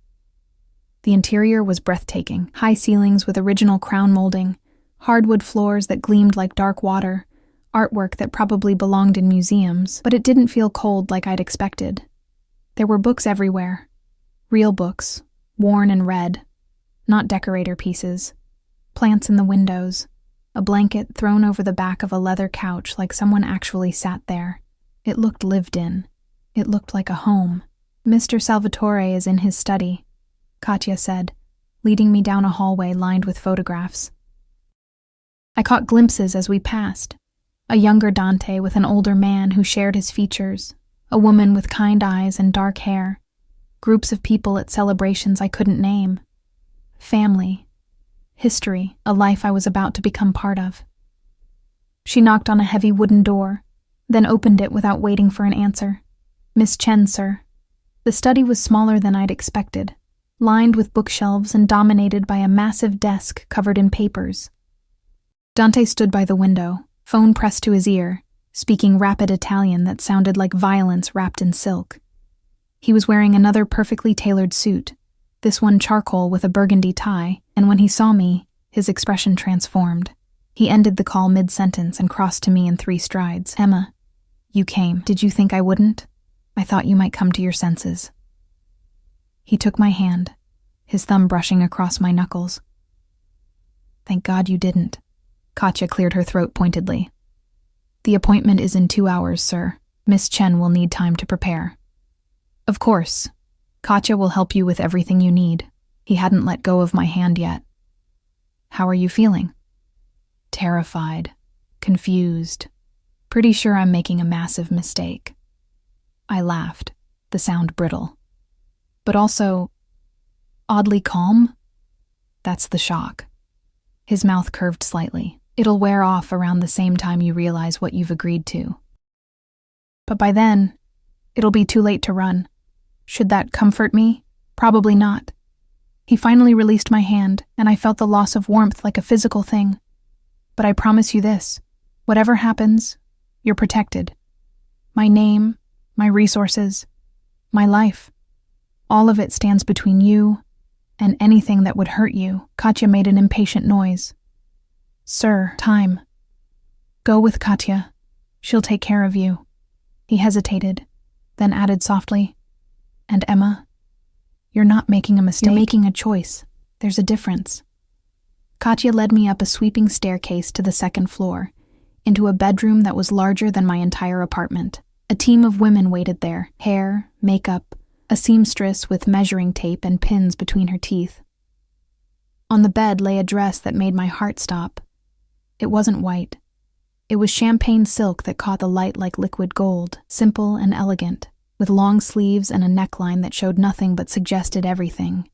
The interior was breathtaking. High ceilings with original crown molding, hardwood floors that gleamed like dark water, artwork that probably belonged in museums, but it didn't feel cold like I'd expected. There were books everywhere. Real books. Worn and red, not decorator pieces, plants in the windows, a blanket thrown over the back of a leather couch like someone actually sat there. It looked lived in. It looked like a home. Mr. Salvatore is in his study, Katya said, leading me down a hallway lined with photographs. I caught glimpses as we passed. A younger Dante with an older man who shared his features, a woman with kind eyes and dark hair, groups of people at celebrations I couldn't name. Family. History, a life I was about to become part of. She knocked on a heavy wooden door, then opened it without waiting for an answer. Miss Chen, sir. The study was smaller than I'd expected, lined with bookshelves and dominated by a massive desk covered in papers. Dante stood by the window, phone pressed to his ear, speaking rapid Italian that sounded like violence wrapped in silk. He was wearing another perfectly tailored suit, this one charcoal with a burgundy tie, and when he saw me, his expression transformed. He ended the call mid-sentence and crossed to me in 3 strides. Emma, you came. Did you think I wouldn't? I thought you might come to your senses. He took my hand, his thumb brushing across my knuckles. Thank God you didn't. Katya cleared her throat pointedly. The appointment is in 2 hours, sir. Miss Chen will need time to prepare. Of course. Katya will help you with everything you need. He hadn't let go of my hand yet. How are you feeling? Terrified. Confused. Pretty sure I'm making a massive mistake. I laughed, the sound brittle. But also, oddly calm? That's the shock. His mouth curved slightly. It'll wear off around the same time you realize what you've agreed to. But by then, It'll be too late to run. Should that comfort me? Probably not. He finally released my hand, and I felt the loss of warmth like a physical thing. But I promise you this, whatever happens, you're protected. My name, my resources, my life, all of it stands between you and anything that would hurt you. Katya made an impatient noise. Sir, time. Go with Katya. She'll take care of you. He hesitated, then added softly, and Emma, you're not making a mistake. You're making a choice. There's a difference. Katya led me up a sweeping staircase to the second floor, into a bedroom that was larger than my entire apartment. A team of women waited there, hair, makeup, a seamstress with measuring tape and pins between her teeth. On the bed lay a dress that made my heart stop. It wasn't white. It was champagne silk that caught the light like liquid gold, simple and elegant, with long sleeves and a neckline that showed nothing but suggested everything.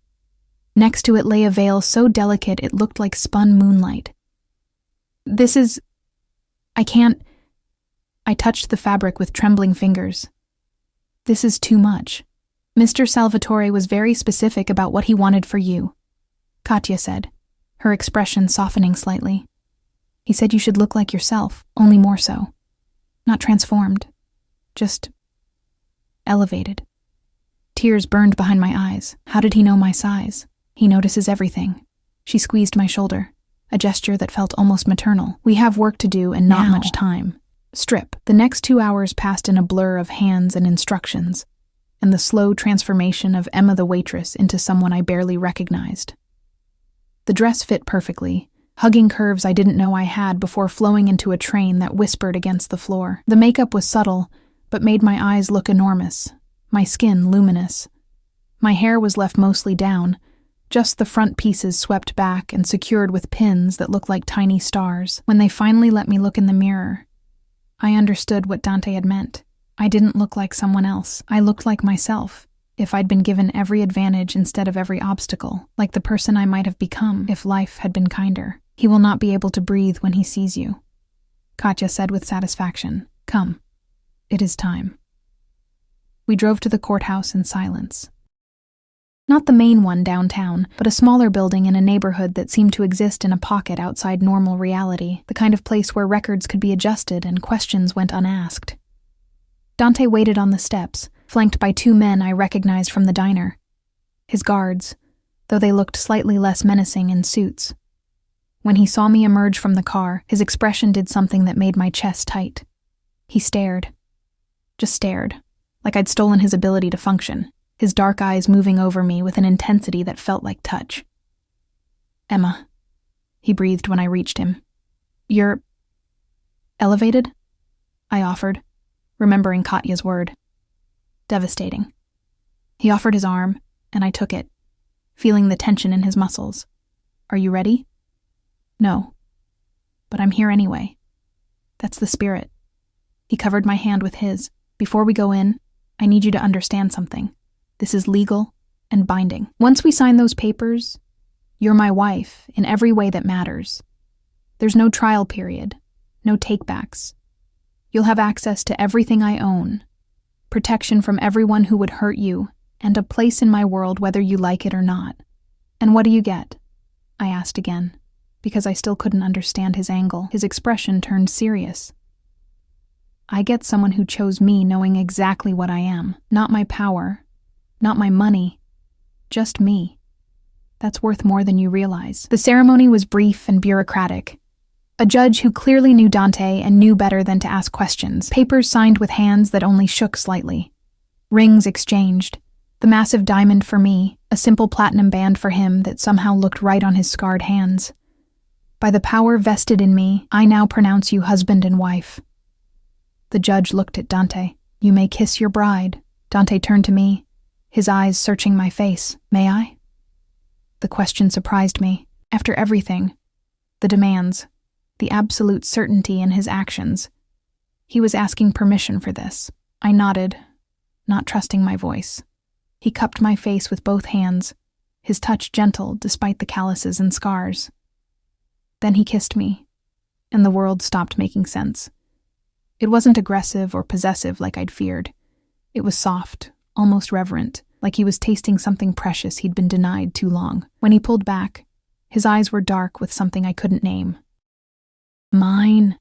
Next to it lay a veil so delicate it looked like spun moonlight. I can't. I touched the fabric with trembling fingers. This is too much. Mr. Salvatore was very specific about what he wanted for you, Katya said, her expression softening slightly. He said you should look like yourself, only more so. Not transformed, just elevated. Tears burned behind my eyes. How did he know my size? He notices everything. She squeezed my shoulder, a gesture that felt almost maternal. We have work to do and not much time. Strip. The next 2 hours passed in a blur of hands and instructions, and the slow transformation of Emma the waitress into someone I barely recognized. The dress fit perfectly, hugging curves I didn't know I had before flowing into a train that whispered against the floor. The makeup was subtle, but made my eyes look enormous, my skin luminous. My hair was left mostly down, just the front pieces swept back and secured with pins that looked like tiny stars. When they finally let me look in the mirror, I understood what Dante had meant. I didn't look like someone else. I looked like myself, if I'd been given every advantage instead of every obstacle, like the person I might have become if life had been kinder. He will not be able to breathe when he sees you, Katya said with satisfaction. Come. It is time. We drove to the courthouse in silence. Not the main one downtown, but a smaller building in a neighborhood that seemed to exist in a pocket outside normal reality, the kind of place where records could be adjusted and questions went unasked. Dante waited on the steps, flanked by 2 men I recognized from the diner. His guards, though they looked slightly less menacing in suits. When he saw me emerge from the car, his expression did something that made my chest tight. He stared. Just stared, like I'd stolen his ability to function, his dark eyes moving over me with an intensity that felt like touch. Emma, he breathed when I reached him. You're elevated? I offered, remembering Katya's word. Devastating. He offered his arm, and I took it, feeling the tension in his muscles. Are you ready? No. But I'm here anyway. That's the spirit. He covered my hand with his. Before we go in, I need you to understand something. This is legal and binding. Once we sign those papers, you're my wife in every way that matters. There's no trial period, no takebacks. You'll have access to everything I own, protection from everyone who would hurt you, and a place in my world whether you like it or not. And what do you get? I asked again, because I still couldn't understand his angle. His expression turned serious. I get someone who chose me knowing exactly what I am, not my power, not my money, just me. That's worth more than you realize. The ceremony was brief and bureaucratic. A judge who clearly knew Dante and knew better than to ask questions. Papers signed with hands that only shook slightly. Rings exchanged. The massive diamond for me, a simple platinum band for him that somehow looked right on his scarred hands. By the power vested in me, I now pronounce you husband and wife. The judge looked at Dante. You may kiss your bride. Dante turned to me, his eyes searching my face. May I? The question surprised me. After everything, the demands, the absolute certainty in his actions, he was asking permission for this. I nodded, not trusting my voice. He cupped my face with both hands, his touch gentle despite the calluses and scars. Then he kissed me, and the world stopped making sense. It wasn't aggressive or possessive like I'd feared. It was soft, almost reverent, like he was tasting something precious he'd been denied too long. When he pulled back, his eyes were dark with something I couldn't name. "Mine,"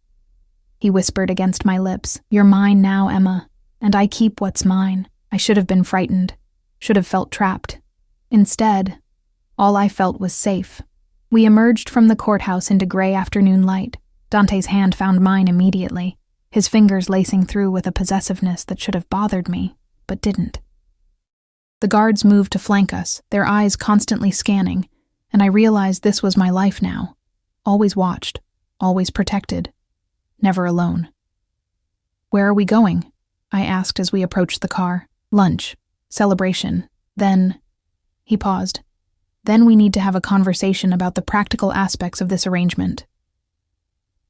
he whispered against my lips. "You're mine now, Emma, and I keep what's mine." I should have been frightened, should have felt trapped. Instead, all I felt was safe. We emerged from the courthouse into gray afternoon light. Dante's hand found mine immediately, his fingers lacing through with a possessiveness that should have bothered me, but didn't. The guards moved to flank us, their eyes constantly scanning, and I realized this was my life now. Always watched, always protected, never alone. "Where are we going?" I asked as we approached the car. "Lunch. Celebration. Then—" He paused. "Then we need to have a conversation about the practical aspects of this arrangement."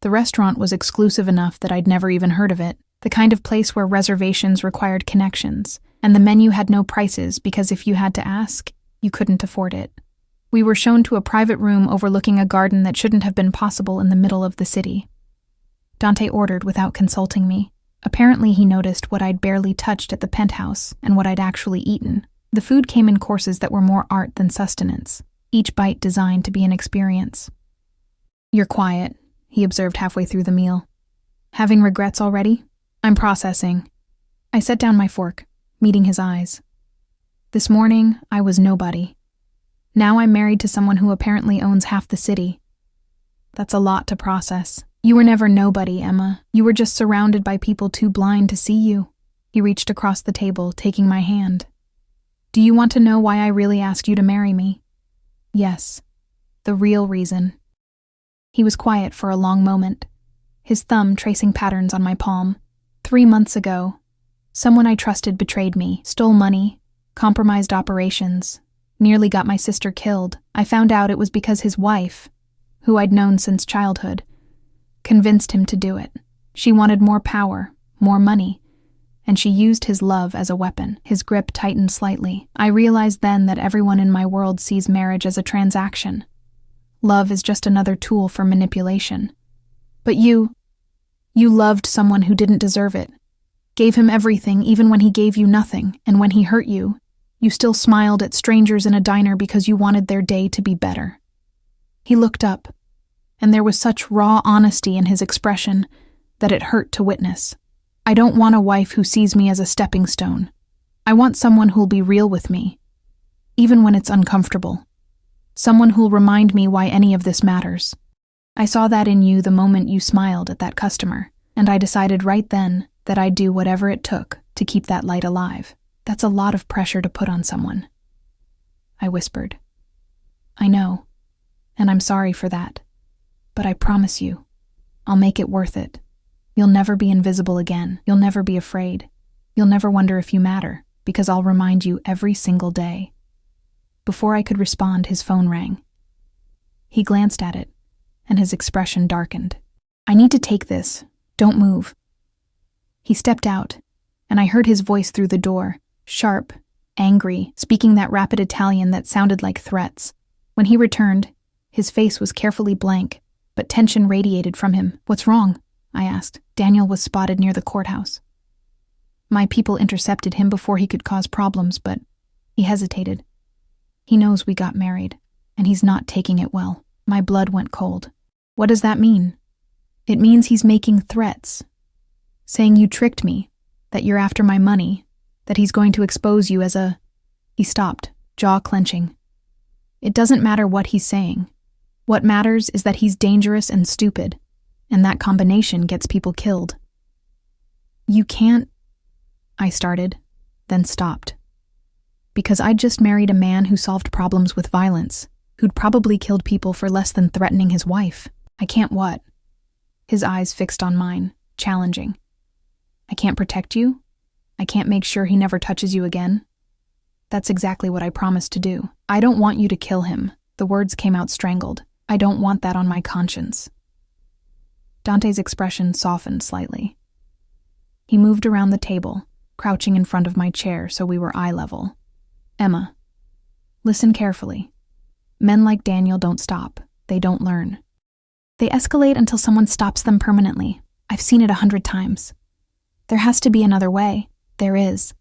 The restaurant was exclusive enough that I'd never even heard of it, the kind of place where reservations required connections, and the menu had no prices because if you had to ask, you couldn't afford it. We were shown to a private room overlooking a garden that shouldn't have been possible in the middle of the city. Dante ordered without consulting me. Apparently he noticed what I'd barely touched at the penthouse and what I'd actually eaten. The food came in courses that were more art than sustenance, each bite designed to be an experience. "You're quiet," he observed halfway through the meal. "Having regrets already?" "I'm processing." I set down my fork, meeting his eyes. This morning, I was nobody. Now I'm married to someone who apparently owns half the city. That's a lot to process. "You were never nobody, Emma. You were just surrounded by people too blind to see you." He reached across the table, taking my hand. "Do you want to know why I really asked you to marry me?" "Yes. The real reason." He was quiet for a long moment, his thumb tracing patterns on my palm. 3 months ago, someone I trusted betrayed me, stole money, compromised operations, nearly got my sister killed. I found out it was because his wife, who I'd known since childhood, convinced him to do it. She wanted more power, more money, and she used his love as a weapon. His grip tightened slightly. I realized then that everyone in my world sees marriage as a transaction. Love is just another tool for manipulation. But you loved someone who didn't deserve it. Gave him everything even when he gave you nothing, and when he hurt you, you still smiled at strangers in a diner because you wanted their day to be better. He looked up, and there was such raw honesty in his expression that it hurt to witness. I don't want a wife who sees me as a stepping stone. I want someone who'll be real with me, even when it's uncomfortable. Someone who'll remind me why any of this matters. I saw that in you the moment you smiled at that customer, and I decided right then that I'd do whatever it took to keep that light alive. That's a lot of pressure to put on someone. I whispered. "I know, and I'm sorry for that. But I promise you, I'll make it worth it. You'll never be invisible again. You'll never be afraid. You'll never wonder if you matter, because I'll remind you every single day." Before I could respond, his phone rang. He glanced at it, and his expression darkened. "I need to take this. Don't move." He stepped out, and I heard his voice through the door, sharp, angry, speaking that rapid Italian that sounded like threats. When he returned, his face was carefully blank, but tension radiated from him. "What's wrong?" I asked. Daniel was spotted near the courthouse. My people intercepted him before he could cause problems, but he hesitated. He knows we got married, and he's not taking it well. My blood went cold. "What does that mean?" "It means he's making threats. Saying you tricked me, that you're after my money, that he's going to expose you as a—" He stopped, jaw clenching. "It doesn't matter what he's saying. What matters is that he's dangerous and stupid, and that combination gets people killed." "You can't—" I started, then stopped. Because I'd just married a man who solved problems with violence, who'd probably killed people for less than threatening his wife. I can't what? His eyes fixed on mine, challenging. "I can't protect you? I can't make sure he never touches you again?" "That's exactly what I promised to do. I don't want you to kill him." The words came out strangled. "I don't want that on my conscience." Dante's expression softened slightly. He moved around the table, crouching in front of my chair so we were eye level. "Emma, listen carefully. Men like Daniel don't stop. They don't learn. They escalate until someone stops them permanently. I've seen it 100 times. There has to be another way. There is.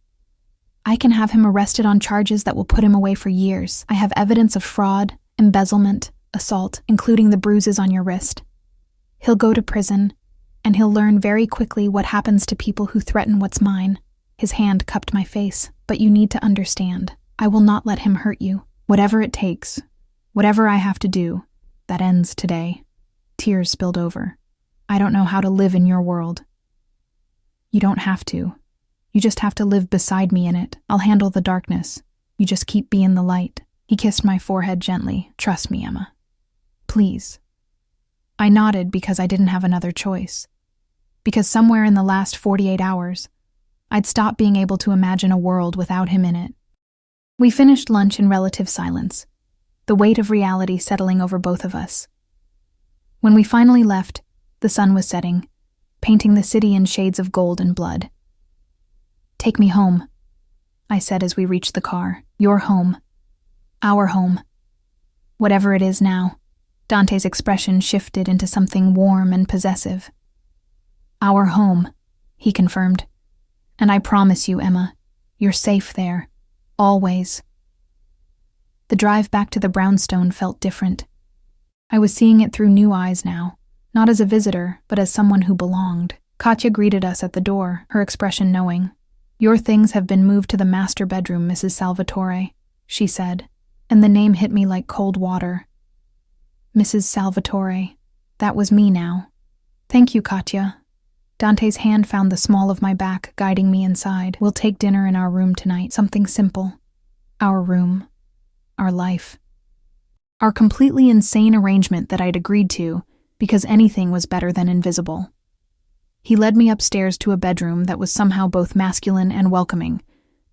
I can have him arrested on charges that will put him away for years. I have evidence of fraud, embezzlement, assault, including the bruises on your wrist. He'll go to prison, and he'll learn very quickly what happens to people who threaten what's mine." His hand cupped my face. "But you need to understand. I will not let him hurt you. Whatever it takes, whatever I have to do, that ends today." Tears spilled over. "I don't know how to live in your world." "You don't have to. You just have to live beside me in it. I'll handle the darkness. You just keep being the light." He kissed my forehead gently. "Trust me, Emma. Please." I nodded because I didn't have another choice. Because somewhere in the last 48 hours, I'd stopped being able to imagine a world without him in it. We finished lunch in relative silence, the weight of reality settling over both of us. When we finally left, the sun was setting, painting the city in shades of gold and blood. "Take me home," I said as we reached the car. "Your home. Our home. Whatever it is now." Dante's expression shifted into something warm and possessive. "Our home," he confirmed. "And I promise you, Emma, you're safe there. Always." The drive back to the brownstone felt different. I was seeing it through new eyes now, not as a visitor, but as someone who belonged. Katya greeted us at the door, her expression knowing. "Your things have been moved to the master bedroom, Mrs. Salvatore," she said, and the name hit me like cold water. Mrs. Salvatore. That was me now. "Thank you, Katya." Dante's hand found the small of my back, guiding me inside. "We'll take dinner in our room tonight, something simple. Our room. Our life." Our completely insane arrangement that I'd agreed to, because anything was better than invisible. He led me upstairs to a bedroom that was somehow both masculine and welcoming.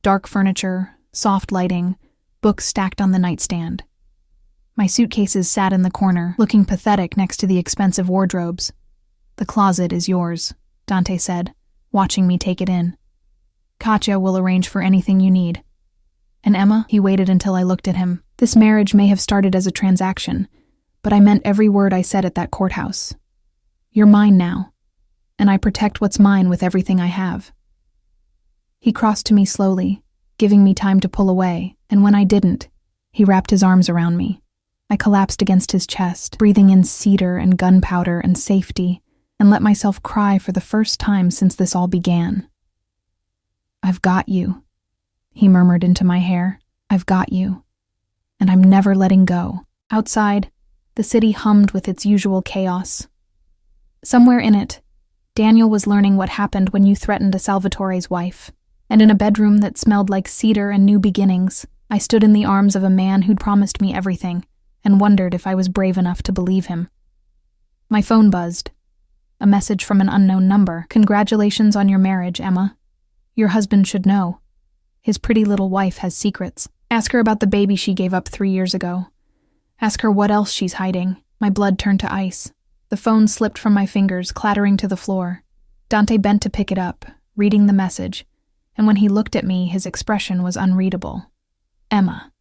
Dark furniture, soft lighting, books stacked on the nightstand. My suitcases sat in the corner, looking pathetic next to the expensive wardrobes. "The closet is yours," Dante said, watching me take it in. "Katya will arrange for anything you need." "And Emma?" He waited until I looked at him. "This marriage may have started as a transaction, but I meant every word I said at that courthouse. You're mine now, and I protect what's mine with everything I have." He crossed to me slowly, giving me time to pull away, and when I didn't, he wrapped his arms around me. I collapsed against his chest, breathing in cedar and gunpowder and safety, and let myself cry for the first time since this all began. "I've got you," he murmured into my hair. "I've got you. And I'm never letting go." Outside, the city hummed with its usual chaos. Somewhere in it, Daniel was learning what happened when you threatened a Salvatore's wife. And in a bedroom that smelled like cedar and new beginnings, I stood in the arms of a man who'd promised me everything, and wondered if I was brave enough to believe him. My phone buzzed. A message from an unknown number. "Congratulations on your marriage, Emma. Your husband should know. His pretty little wife has secrets. Ask her about the baby she gave up 3 years ago. Ask her what else she's hiding." My blood turned to ice. The phone slipped from my fingers, clattering to the floor. Dante bent to pick it up, reading the message, and when he looked at me, his expression was unreadable. "Emma."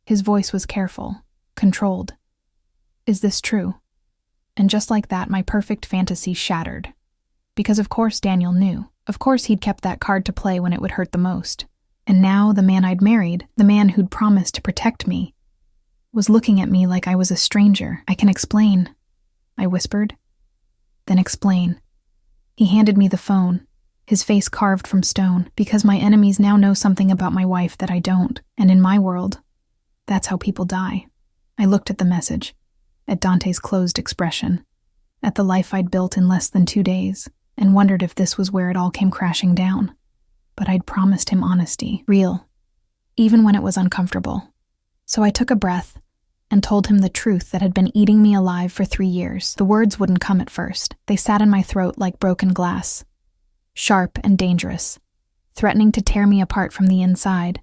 His voice was careful, controlled. "Is this true?" And just like that, my perfect fantasy shattered. Because of course Daniel knew. Of course he'd kept that card to play when it would hurt the most. And now the man I'd married, the man who'd promised to protect me, was looking at me like I was a stranger. "I can explain," I whispered. "Then explain." He handed me the phone, his face carved from stone, because my enemies now know something about my wife that I don't, and in my world, that's how people die. I looked at the message, at Dante's closed expression, at the life I'd built in less than 2 days, and wondered if this was where it all came crashing down. But I'd promised him honesty, real, even when it was uncomfortable. So I took a breath and told him the truth that had been eating me alive for 3 years. The words wouldn't come at first. They sat in my throat like broken glass, sharp and dangerous, threatening to tear me apart from the inside.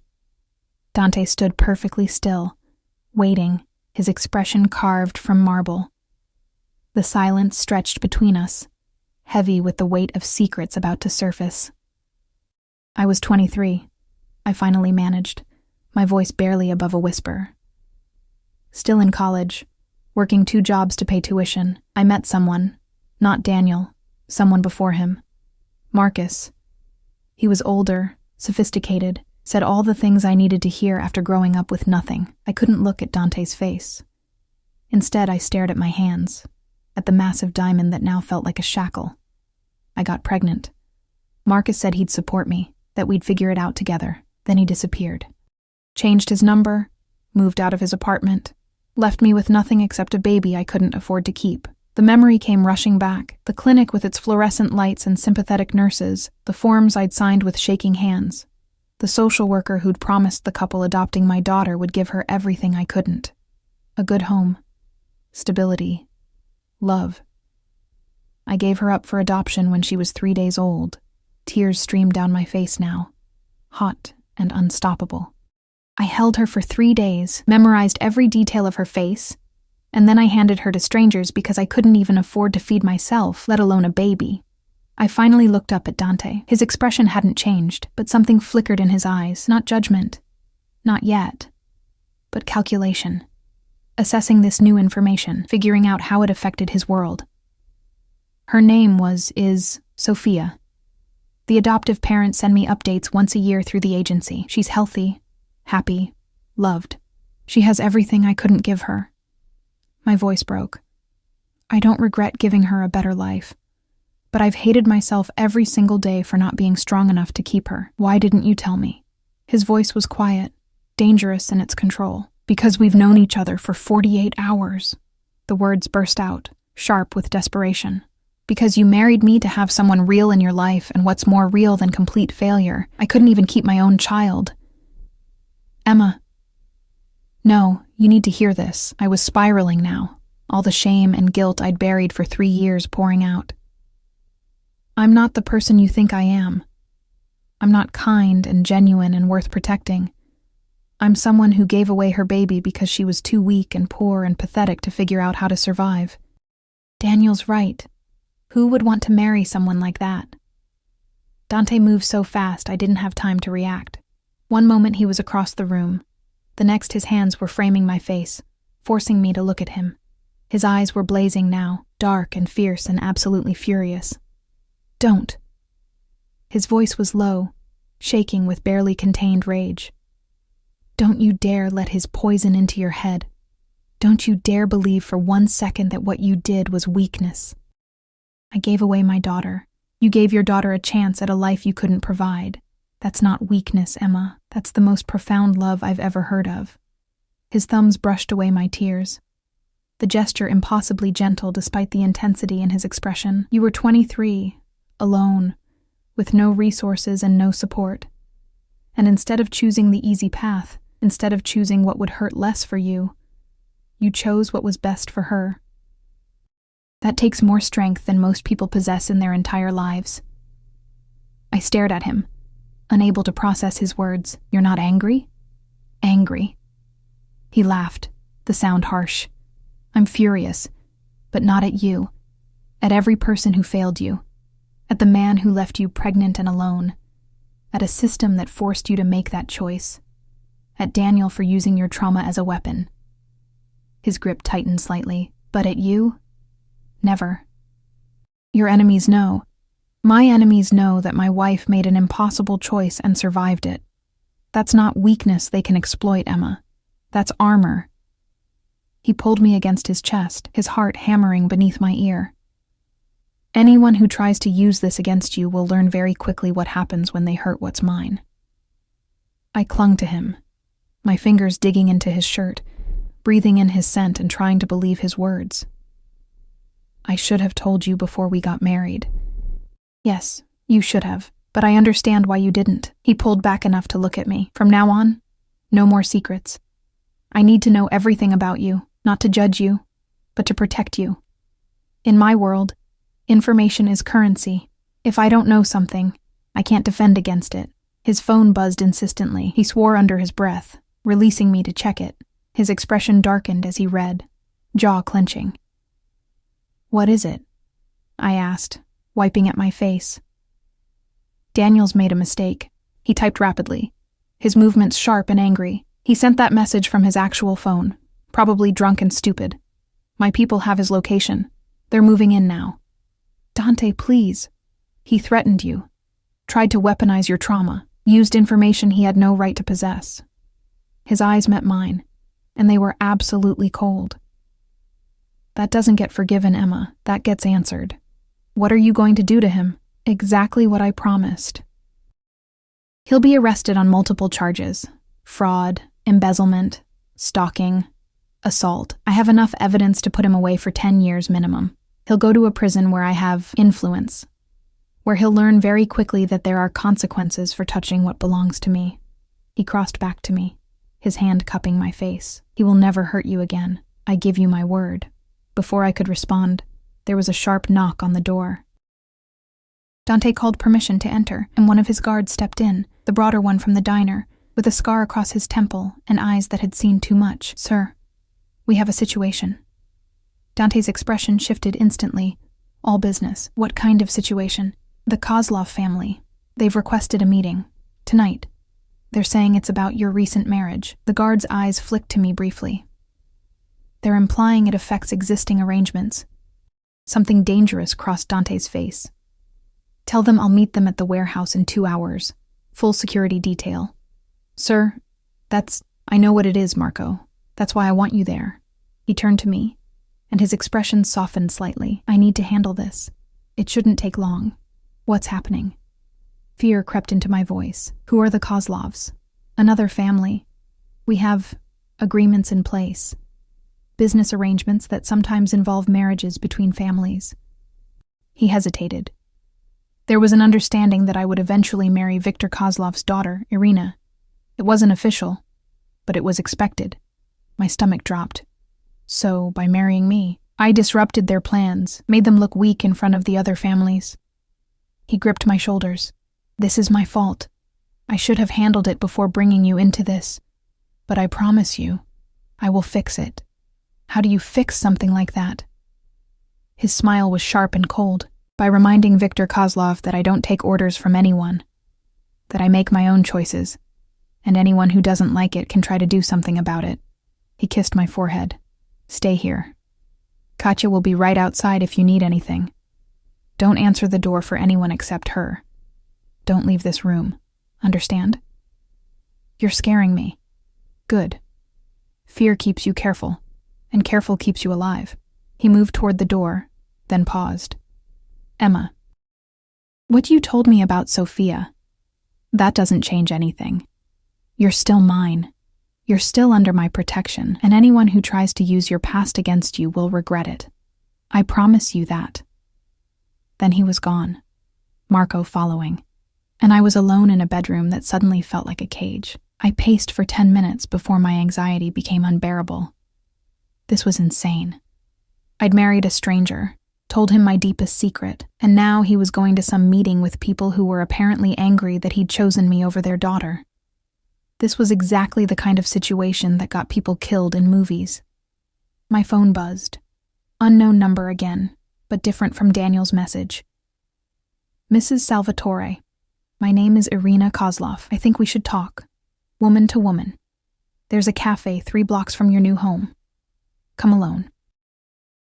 Dante stood perfectly still, waiting, his expression carved from marble. The silence stretched between us, heavy with the weight of secrets about to surface. I was 23. I finally managed, my voice barely above a whisper. Still in college, working 2 jobs to pay tuition, I met someone, not Daniel, someone before him. Marcus. He was older, sophisticated, said all the things I needed to hear after growing up with nothing. I couldn't look at Dante's face. Instead, I stared at my hands, at the massive diamond that now felt like a shackle. I got pregnant. Marcus said he'd support me, that we'd figure it out together. Then he disappeared. Changed his number, moved out of his apartment, left me with nothing except a baby I couldn't afford to keep. The memory came rushing back, the clinic with its fluorescent lights and sympathetic nurses, the forms I'd signed with shaking hands, the social worker who'd promised the couple adopting my daughter would give her everything I couldn't. A good home, stability, love. I gave her up for adoption when she was 3 days old. Tears streamed down my face now, hot and unstoppable. I held her for 3 days, memorized every detail of her face, and then I handed her to strangers because I couldn't even afford to feed myself, let alone a baby. I finally looked up at Dante. His expression hadn't changed, but something flickered in his eyes, not judgment, not yet, but calculation. Assessing this new information, figuring out how it affected his world. Her name is Sophia. The adoptive parents send me updates once a year through the agency. She's healthy, happy, loved. She has everything I couldn't give her. My voice broke. I don't regret giving her a better life, but I've hated myself every single day for not being strong enough to keep her. Why didn't you tell me? His voice was quiet, dangerous in its control. Because we've known each other for 48 hours. The words burst out, sharp with desperation. Because you married me to have someone real in your life, and what's more real than complete failure? I couldn't even keep my own child. Emma. No, you need to hear this. I was spiraling now, all the shame and guilt I'd buried for 3 years pouring out. I'm not the person you think I am. I'm not kind and genuine and worth protecting. I'm someone who gave away her baby because she was too weak and poor and pathetic to figure out how to survive. Daniel's right. Who would want to marry someone like that? Dante moved so fast I didn't have time to react. One moment he was across the room. The next his hands were framing my face, forcing me to look at him. His eyes were blazing now, dark and fierce and absolutely furious. Don't. His voice was low, shaking with barely contained rage. Don't you dare let his poison into your head. Don't you dare believe for 1 second that what you did was weakness. I gave away my daughter. You gave your daughter a chance at a life you couldn't provide. That's not weakness, Emma. That's the most profound love I've ever heard of. His thumbs brushed away my tears. The gesture impossibly gentle despite the intensity in his expression. You were 23, alone, with no resources and no support. And instead of choosing the easy path, instead of choosing what would hurt less for you, you chose what was best for her. That takes more strength than most people possess in their entire lives. I stared at him, unable to process his words. You're not angry? Angry. He laughed, the sound harsh. I'm furious, but not at you. At every person who failed you. At the man who left you pregnant and alone. At a system that forced you to make that choice. At Daniel for using your trauma as a weapon. His grip tightened slightly. But at you? Never. Your enemies know. My enemies know that my wife made an impossible choice and survived it. That's not weakness they can exploit, Emma. That's armor. He pulled me against his chest, his heart hammering beneath my ear. Anyone who tries to use this against you will learn very quickly what happens when they hurt what's mine. I clung to him, my fingers digging into his shirt, breathing in his scent and trying to believe his words. I should have told you before we got married. Yes, you should have, but I understand why you didn't. He pulled back enough to look at me. From now on, no more secrets. I need to know everything about you, not to judge you, but to protect you. In my world, information is currency. If I don't know something, I can't defend against it. His phone buzzed insistently. He swore under his breath, releasing me to check it. His expression darkened as he read, jaw clenching. What is it? I asked, wiping at my face. Daniel's made a mistake. He typed rapidly, his movements sharp and angry. He sent that message from his actual phone, probably drunk and stupid. My people have his location. They're moving in now. Dante, please. He threatened you. Tried to weaponize your trauma. used information he had no right to possess. His eyes met mine, and they were absolutely cold. That doesn't get forgiven, Emma. That gets answered. What are you going to do to him? Exactly what I promised. He'll be arrested on multiple charges: fraud, embezzlement, stalking, assault. I have enough evidence to put him away for 10 years minimum. He'll go to a prison where I have influence, where he'll learn very quickly that there are consequences for touching what belongs to me. He crossed back to me, his hand cupping my face. He will never hurt you again. I give you my word. Before I could respond, there was a sharp knock on the door. Dante called permission to enter, and one of his guards stepped in, the broader one from the diner, with a scar across his temple and eyes that had seen too much. Sir, we have a situation. Dante's expression shifted instantly. All business. What kind of situation? The Kozlov family. They've requested a meeting. Tonight. They're saying it's about your recent marriage. The guard's eyes flicked to me briefly. They're implying it affects existing arrangements. Something dangerous crossed Dante's face. Tell them I'll meet them at the warehouse in 2 hours. Full security detail. Sir, I know what it is, Marco. That's why I want you there. He turned to me, and his expression softened slightly. I need to handle this. It shouldn't take long. What's happening? Fear crept into my voice. Who are the Kozlovs? Another family. We have agreements in place. Business arrangements that sometimes involve marriages between families. He hesitated. There was an understanding that I would eventually marry Viktor Kozlov's daughter, Irina. It wasn't official, but it was expected. My stomach dropped. So, by marrying me, I disrupted their plans, made them look weak in front of the other families. He gripped my shoulders. This is my fault. I should have handled it before bringing you into this. But I promise you, I will fix it. How do you fix something like that? His smile was sharp and cold. By reminding Viktor Kozlov that I don't take orders from anyone, that I make my own choices, and anyone who doesn't like it can try to do something about it. He kissed my forehead. Stay here. Katya will be right outside if you need anything. Don't answer the door for anyone except her. Don't leave this room. Understand? You're scaring me. Good. Fear keeps you careful, and careful keeps you alive. He moved toward the door, then paused. Emma, what you told me about Sophia, that doesn't change anything. You're still mine. You're still under my protection, and anyone who tries to use your past against you will regret it. I promise you that. Then he was gone, Marco following, and I was alone in a bedroom that suddenly felt like a cage. I paced for 10 minutes before my anxiety became unbearable. This was insane. I'd married a stranger, told him my deepest secret, and now he was going to some meeting with people who were apparently angry that he'd chosen me over their daughter. This was exactly the kind of situation that got people killed in movies. My phone buzzed. Unknown number again, but different from Daniel's message. Mrs. Salvatore, my name is Irina Kozlov. I think we should talk. Woman to woman. There's a cafe 3 blocks from your new home. Come alone.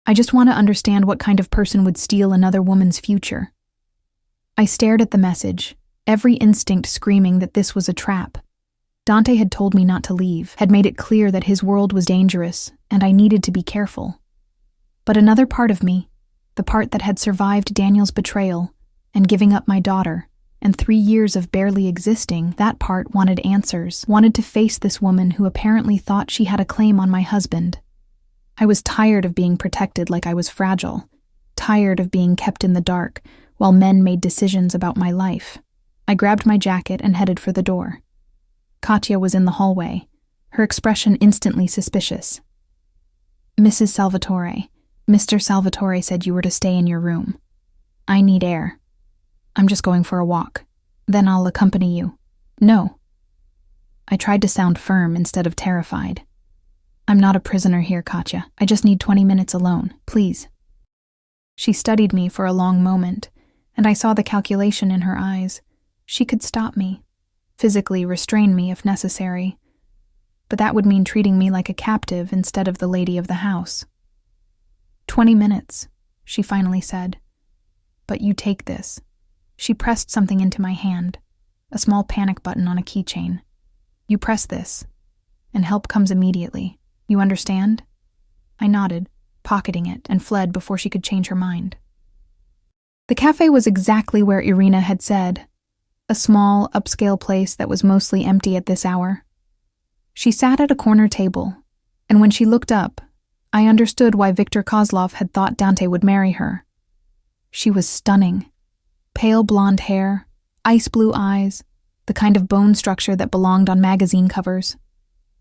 I just want to understand what kind of person would steal another woman's future. I stared at the message, every instinct screaming that this was a trap. Dante had told me not to leave, had made it clear that his world was dangerous, and I needed to be careful. But another part of me, the part that had survived Daniel's betrayal, and giving up my daughter, and 3 years of barely existing, that part wanted answers, wanted to face this woman who apparently thought she had a claim on my husband. I was tired of being protected like I was fragile, tired of being kept in the dark while men made decisions about my life. I grabbed my jacket and headed for the door. Katya was in the hallway, her expression instantly suspicious. Mrs. Salvatore, Mr. Salvatore said you were to stay in your room. I need air. I'm just going for a walk. Then I'll accompany you. No. I tried to sound firm instead of terrified. I'm not a prisoner here, Katya. I just need 20 minutes alone, please. She studied me for a long moment, and I saw the calculation in her eyes. She could stop me, physically restrain me if necessary, but that would mean treating me like a captive instead of the lady of the house. 20 minutes, she finally said. But you take this. She pressed something into my hand. a small panic button on a keychain. You press this, and help comes immediately. You understand? I nodded, pocketing it, and fled before she could change her mind. The cafe was exactly where Irina had said, a small, upscale place that was mostly empty at this hour. She sat at a corner table, and when she looked up, I understood why Viktor Kozlov had thought Dante would marry her. She was stunning. Pale blonde hair, ice blue eyes, the kind of bone structure that belonged on magazine covers.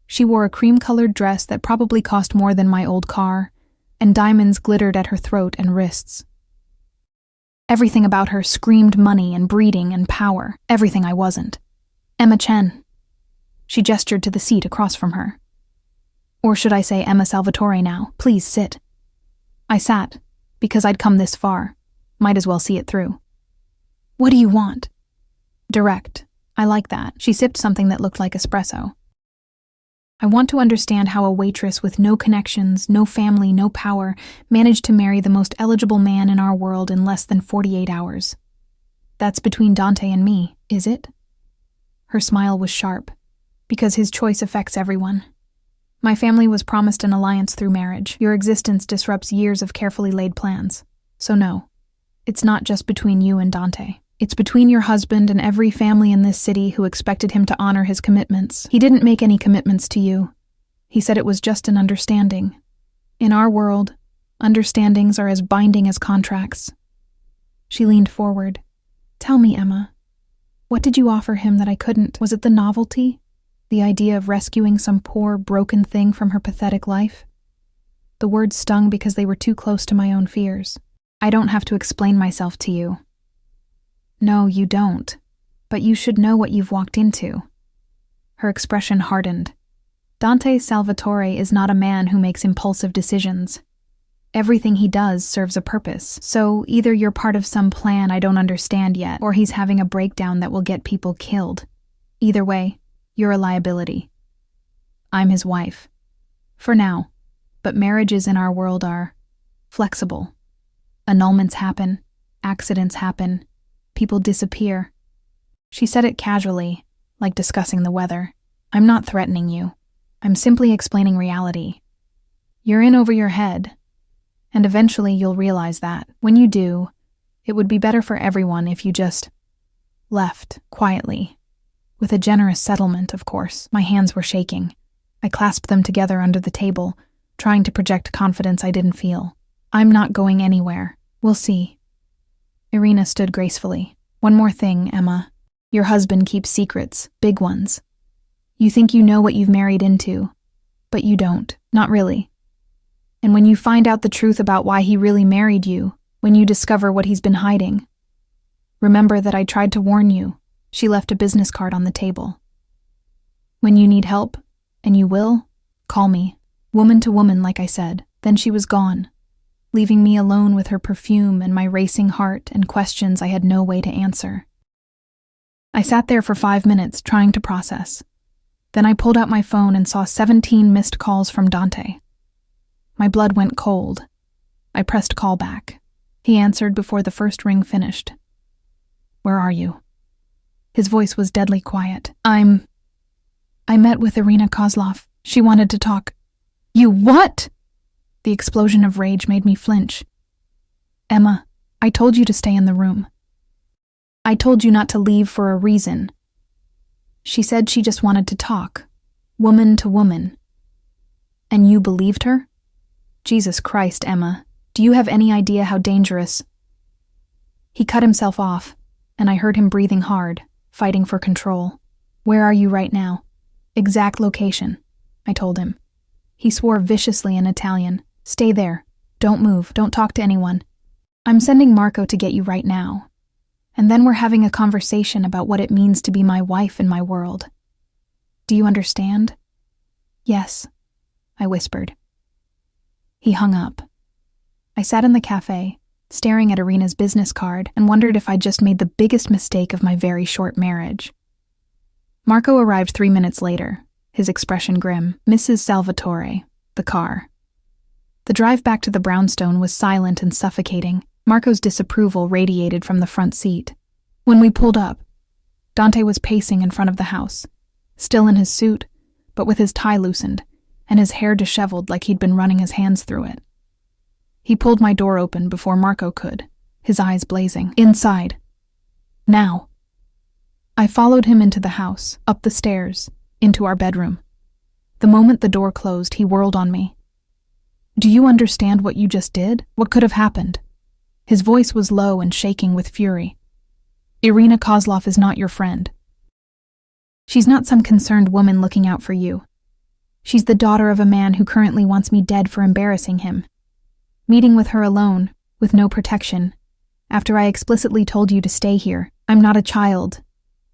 She wore a cream-colored dress that probably cost more than my old car, and diamonds glittered at her throat and wrists. Everything about her screamed money and breeding and power, everything I wasn't. Emma Chen. She gestured to the seat across from her. Or should I say Emma Salvatore now? Please sit. I sat, because I'd come this far. Might as well see it through. What do you want? Direct. I like that. She sipped something that looked like espresso. I want to understand how a waitress with no connections, no family, no power, managed to marry the most eligible man in our world in less than 48 hours. That's between Dante and me, is it? Her smile was sharp, because his choice affects everyone. My family was promised an alliance through marriage. Your existence disrupts years of carefully laid plans. So no, it's not just between you and Dante. It's between your husband and every family in this city who expected him to honor his commitments. He didn't make any commitments to you. He said it was just an understanding. In our world, understandings are as binding as contracts. She leaned forward. Tell me, Emma, what did you offer him that I couldn't? Was it the novelty? The idea of rescuing some poor, broken thing from her pathetic life? The words stung because they were too close to my own fears. I don't have to explain myself to you. No, you don't. But you should know what you've walked into. Her expression hardened. Dante Salvatore is not a man who makes impulsive decisions. Everything he does serves a purpose. So either you're part of some plan I don't understand yet, or he's having a breakdown that will get people killed. Either way, you're a liability. I'm his wife. For now. But marriages in our world are flexible. Annulments happen. Accidents happen. People disappear. She said it casually, like discussing the weather. I'm not threatening you. I'm simply explaining reality. You're in over your head, and eventually you'll realize that. When you do, it would be better for everyone if you just left quietly. With a generous settlement, of course. My hands were shaking. I clasped them together under the table, trying to project confidence I didn't feel. I'm not going anywhere. We'll see. Irina stood gracefully. One more thing, Emma. Your husband keeps secrets, big ones. You think you know what you've married into, but you don't, not really. And when you find out the truth about why he really married you, when you discover what he's been hiding, remember that I tried to warn you. She left a business card on the table. When you need help, and you will, call me. Woman to woman, like I said. Then she was gone, leaving me alone with her perfume and my racing heart and questions I had no way to answer. I sat there for 5 minutes, trying to process. Then I pulled out my phone and saw 17 missed calls from Dante. My blood went cold. I pressed call back. He answered before the first ring finished. Where are you? His voice was deadly quiet. I met with Irina Kozlov. She wanted to talk. You what? The explosion of rage made me flinch. Emma, I told you to stay in the room. I told you not to leave for a reason. She said she just wanted to talk, woman to woman. And you believed her? Jesus Christ, Emma, do you have any idea how dangerous? He cut himself off, and I heard him breathing hard, fighting for control. Where are you right now? Exact location, I told him. He swore viciously in Italian. Stay there. Don't move. Don't talk to anyone. I'm sending Marco to get you right now. And then we're having a conversation about what it means to be my wife in my world. Do you understand? Yes, I whispered. He hung up. I sat in the cafe, staring at Irina's business card, and wondered if I'd just made the biggest mistake of my very short marriage. Marco arrived 3 minutes later, his expression grim. Mrs. Salvatore, the car. The drive back to the brownstone was silent and suffocating. Marco's disapproval radiated from the front seat. When we pulled up, Dante was pacing in front of the house, still in his suit, but with his tie loosened, and his hair disheveled like he'd been running his hands through it. He pulled my door open before Marco could, his eyes blazing. "Inside. Now." I followed him into the house, up the stairs, into our bedroom. The moment the door closed, he whirled on me. "Do you understand what you just did? What could have happened?" His voice was low and shaking with fury. "Irina Kozlov is not your friend. She's not some concerned woman looking out for you. She's the daughter of a man who currently wants me dead for embarrassing him. Meeting with her alone, with no protection, after I explicitly told you to stay here. I'm not a child."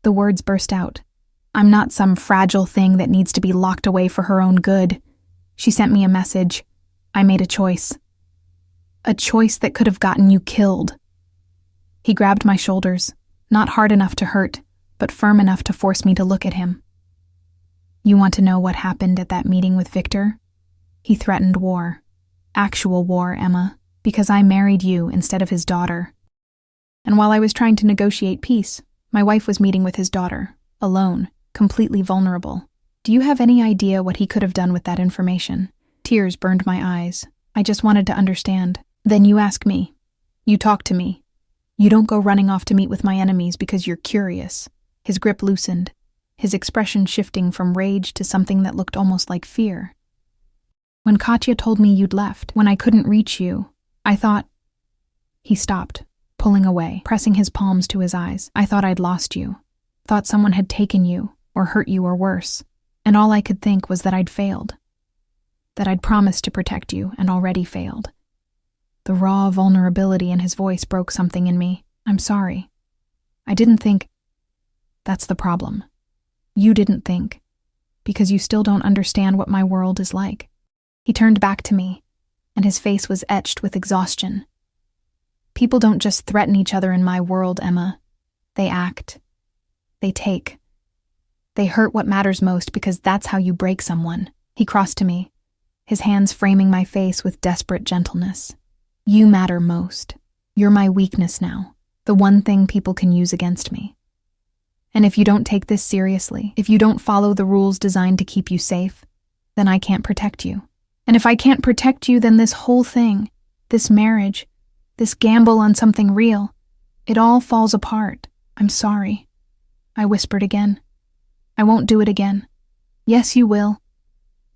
The words burst out. "I'm not some fragile thing that needs to be locked away for her own good. She sent me a message. I made a choice. A choice that could have gotten you killed." He grabbed my shoulders, not hard enough to hurt, but firm enough to force me to look at him. "You want to know what happened at that meeting with Victor?" He threatened war. Actual war, Emma, because I married you instead of his daughter. And while I was trying to negotiate peace, my wife was meeting with his daughter, alone, completely vulnerable. Do you have any idea what he could have done with that information? Tears burned my eyes. I just wanted to understand. Then you ask me. You talk to me. You don't go running off to meet with my enemies because you're curious. His grip loosened, his expression shifting from rage to something that looked almost like fear. When Katya told me you'd left, when I couldn't reach you, I thought... He stopped, pulling away, pressing his palms to his eyes. I thought I'd lost you. Thought someone had taken you, or hurt you, or worse. And all I could think was that I'd failed. That I'd promised to protect you and already failed. The raw vulnerability in his voice broke something in me. I'm sorry. I didn't think... That's the problem. You didn't think. Because you still don't understand what my world is like. He turned back to me, and his face was etched with exhaustion. People don't just threaten each other in my world, Emma. They act. They take. They hurt what matters most because that's how you break someone. He crossed to me, his hands framing my face with desperate gentleness. You matter most. You're my weakness now, the one thing people can use against me. And if you don't take this seriously, if you don't follow the rules designed to keep you safe, then I can't protect you. And if I can't protect you, then this whole thing, this marriage, this gamble on something real, it all falls apart. I'm sorry. I whispered again. I won't do it again. Yes, you will.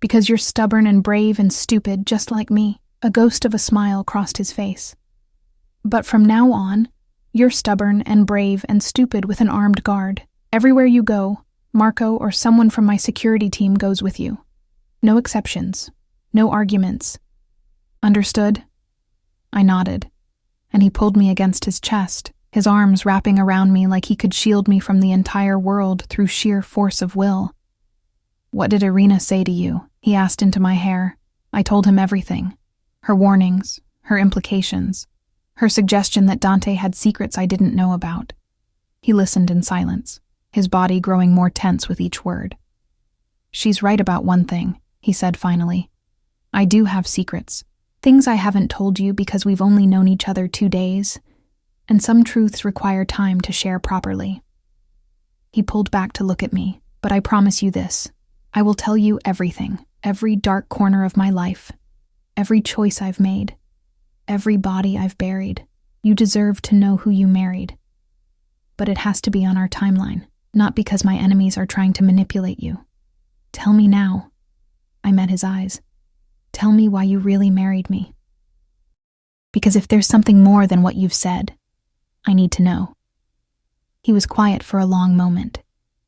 Because you're stubborn and brave and stupid, just like me. A ghost of a smile crossed his face. But from now on, you're stubborn and brave and stupid with an armed guard. Everywhere you go, Marco or someone from my security team goes with you. No exceptions. No arguments. Understood? I nodded, and he pulled me against his chest, his arms wrapping around me like he could shield me from the entire world through sheer force of will. What did Irina say to you? He asked into my hair. I told him everything. Her warnings, her implications, her suggestion that Dante had secrets I didn't know about. He listened in silence, his body growing more tense with each word. She's right about one thing, he said finally. I do have secrets. Things I haven't told you because we've only known each other 2 days, and some truths require time to share properly. He pulled back to look at me, but I promise you this. I will tell you everything, every dark corner of my life, every choice I've made, every body I've buried. You deserve to know who you married. But it has to be on our timeline, not because my enemies are trying to manipulate you. Tell me now. I met his eyes. Tell me why you really married me. Because if there's something more than what you've said, I need to know. He was quiet for a long moment,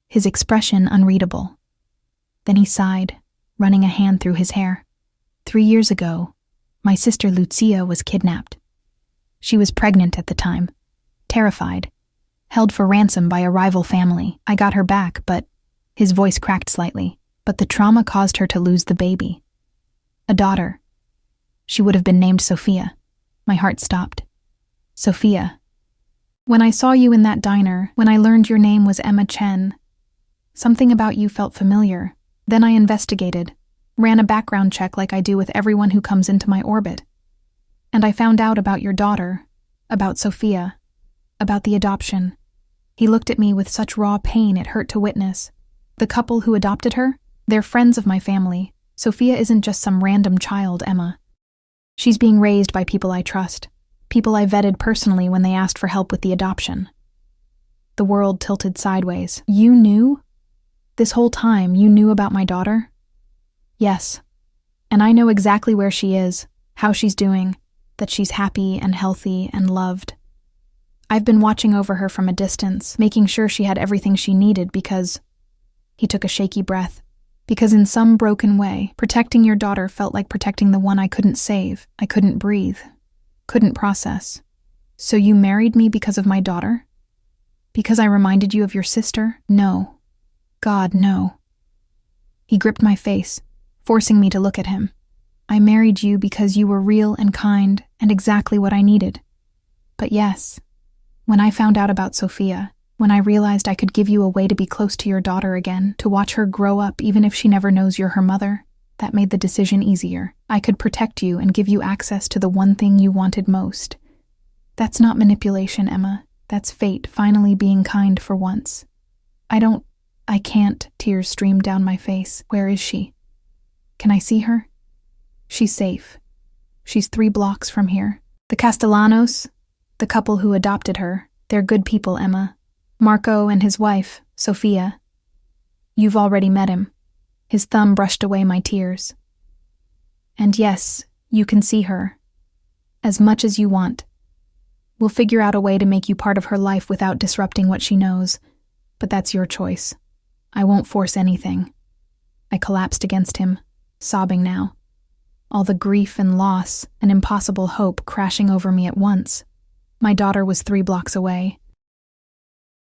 his expression unreadable. Then he sighed, running a hand through his hair. 3 years ago, my sister Lucia was kidnapped. She was pregnant at the time, terrified, held for ransom by a rival family. I got her back, but... His voice cracked slightly. But the trauma caused her to lose the baby. A daughter. She would have been named Sophia. My heart stopped. Sophia. When I saw you in that diner, when I learned your name was Emma Chen, something about you felt familiar. Then I investigated, ran a background check like I do with everyone who comes into my orbit. And I found out about your daughter, about Sophia, about the adoption. He looked at me with such raw pain it hurt to witness. The couple who adopted her? They're friends of my family. Sophia isn't just some random child, Emma. She's being raised by people I trust, people I vetted personally when they asked for help with the adoption. The world tilted sideways. You knew? This whole time, you knew about my daughter? Yes. And I know exactly where she is, how she's doing, that she's happy and healthy and loved. I've been watching over her from a distance, making sure she had everything she needed because— He took a shaky breath. Because in some broken way, protecting your daughter felt like protecting the one I couldn't save, I couldn't breathe, couldn't process. So you married me because of my daughter? Because I reminded you of your sister? No. God, no. He gripped my face, forcing me to look at him. I married you because you were real and kind and exactly what I needed. But yes, when I found out about Sophia, when I realized I could give you a way to be close to your daughter again, to watch her grow up even if she never knows you're her mother, that made the decision easier. I could protect you and give you access to the one thing you wanted most. That's not manipulation, Emma. That's fate finally being kind for once. I can't. Tears streamed down my face. Where is she? Can I see her? She's safe. She's 3 blocks from here. The Castellanos, the couple who adopted her, they're good people, Emma. Marco and his wife, Sophia. You've already met him. His thumb brushed away my tears. And yes, you can see her. As much as you want. We'll figure out a way to make you part of her life without disrupting what she knows. But that's your choice. I won't force anything. I collapsed against him, sobbing now. All the grief and loss and impossible hope crashing over me at once. My daughter was 3 blocks away,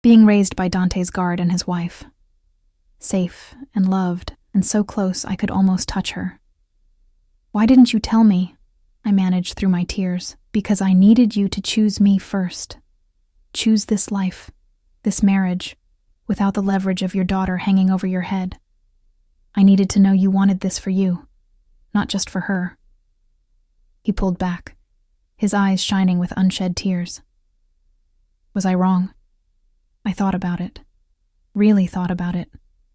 being raised by Dante's guard and his wife. Safe and loved, and so close I could almost touch her. Why didn't you tell me? I managed through my tears. Because I needed you to choose me first. Choose this life, this marriage, without the leverage of your daughter hanging over your head. I needed to know you wanted this for you, not just for her. He pulled back, his eyes shining with unshed tears. Was I wrong? I thought about it. Really thought about it.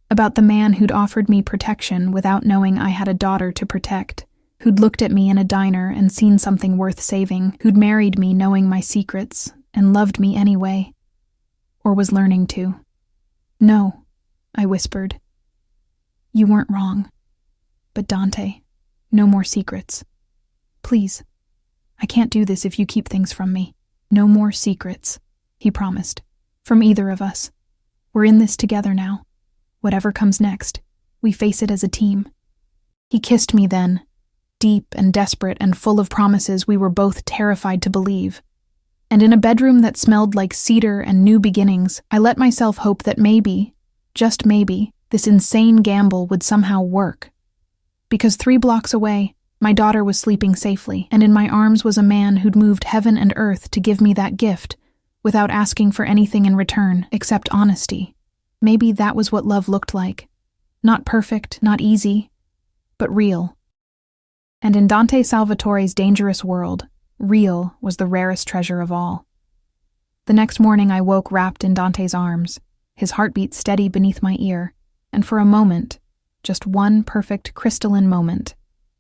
About the man who'd offered me protection without knowing I had a daughter to protect, who'd looked at me in a diner and seen something worth saving, who'd married me knowing my secrets and loved me anyway. Or was learning to. No, I whispered. You weren't wrong. But Dante, no more secrets. Please, I can't do this if you keep things from me. No more secrets, he promised. From either of us. We're in this together now. Whatever comes next, we face it as a team. He kissed me then, deep and desperate and full of promises we were both terrified to believe. And in a bedroom that smelled like cedar and new beginnings, I let myself hope that maybe, just maybe, this insane gamble would somehow work. Because 3 blocks away, my daughter was sleeping safely, and in my arms was a man who'd moved heaven and earth to give me that gift, without asking for anything in return except honesty. Maybe that was what love looked like. Not perfect, not easy, but real. And in Dante Salvatore's dangerous world, real was the rarest treasure of all. The next morning I woke wrapped in Dante's arms, his heartbeat steady beneath my ear, and for a moment, just one perfect crystalline moment,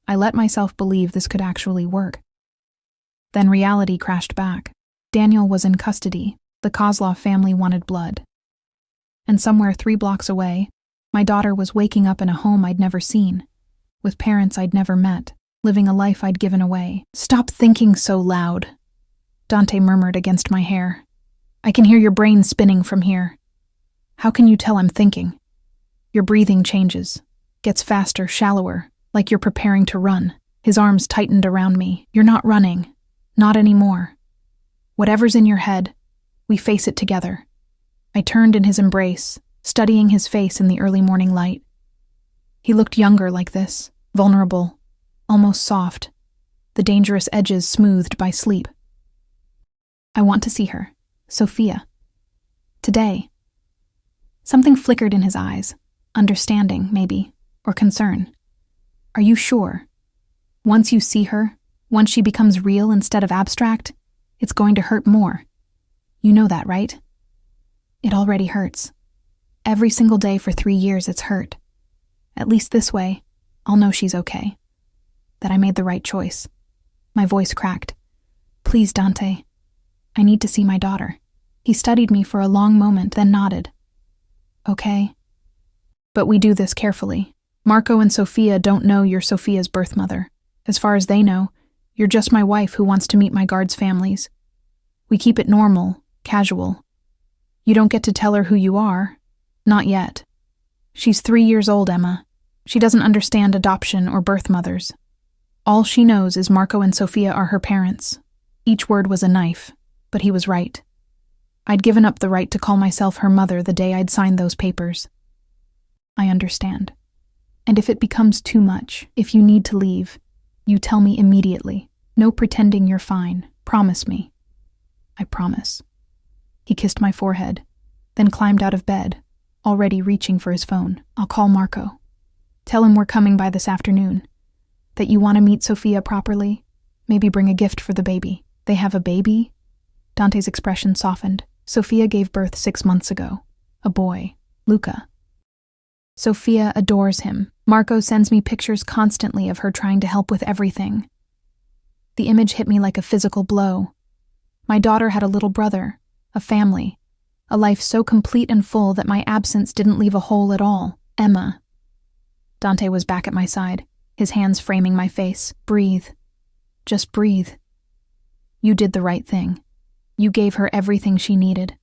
I let myself believe this could actually work. Then reality crashed back. Daniel was in custody. The Kozlov family wanted blood. And somewhere 3 blocks away, my daughter was waking up in a home I'd never seen, with parents I'd never met, living a life I'd given away. Stop thinking so loud, Dante murmured against my hair. I can hear your brain spinning from here. How can you tell I'm thinking? Your breathing changes, gets faster, shallower, like you're preparing to run. His arms tightened around me. You're not running. Not anymore. Whatever's in your head, we face it together. I turned in his embrace, studying his face in the early morning light. He looked younger like this, vulnerable, almost soft, the dangerous edges smoothed by sleep. I want to see her, Sophia. Today. Something flickered in his eyes, understanding, maybe, or concern. Are you sure? Once you see her, once she becomes real instead of abstract, it's going to hurt more. You know that, right? It already hurts. Every single day for 3 years it's hurt. At least this way, I'll know she's okay. That I made the right choice. My voice cracked. Please, Dante. I need to see my daughter. He studied me for a long moment, then nodded. Okay. But we do this carefully. Marco and Sofia don't know you're Sofia's birth mother. As far as they know, you're just my wife who wants to meet my guards' families. We keep it normal, casual. You don't get to tell her who you are. Not yet. She's 3 years old, Emma. She doesn't understand adoption or birth mothers. All she knows is Marco and Sofia are her parents. Each word was a knife, but he was right. I'd given up the right to call myself her mother the day I'd signed those papers. I understand. And if it becomes too much, if you need to leave, you tell me immediately. No pretending you're fine. Promise me. I promise. He kissed my forehead, then climbed out of bed, already reaching for his phone. I'll call Marco. Tell him we're coming by this afternoon. That you want to meet Sofia properly. Maybe bring a gift for the baby. They have a baby? Dante's expression softened. Sofia gave birth 6 months ago. A boy, Luca. Sofia adores him. Marco sends me pictures constantly of her trying to help with everything. The image hit me like a physical blow. My daughter had a little brother, a family, a life so complete and full that my absence didn't leave a hole at all. Emma. Dante was back at my side, his hands framing my face. Breathe. Just breathe. You did the right thing. You gave her everything she needed.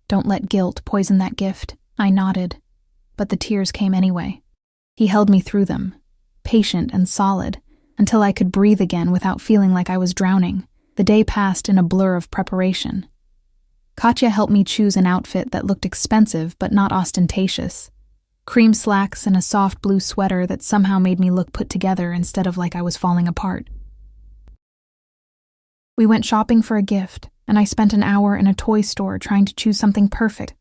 Don't let guilt poison that gift. I nodded, but the tears came anyway. He held me through them, patient and solid, until I could breathe again without feeling like I was drowning. The day passed in a blur of preparation. Katya helped me choose an outfit that looked expensive but not ostentatious. Cream slacks and a soft blue sweater that somehow made me look put together instead of like I was falling apart. We went shopping for a gift, and I spent an hour in a toy store trying to choose something perfect,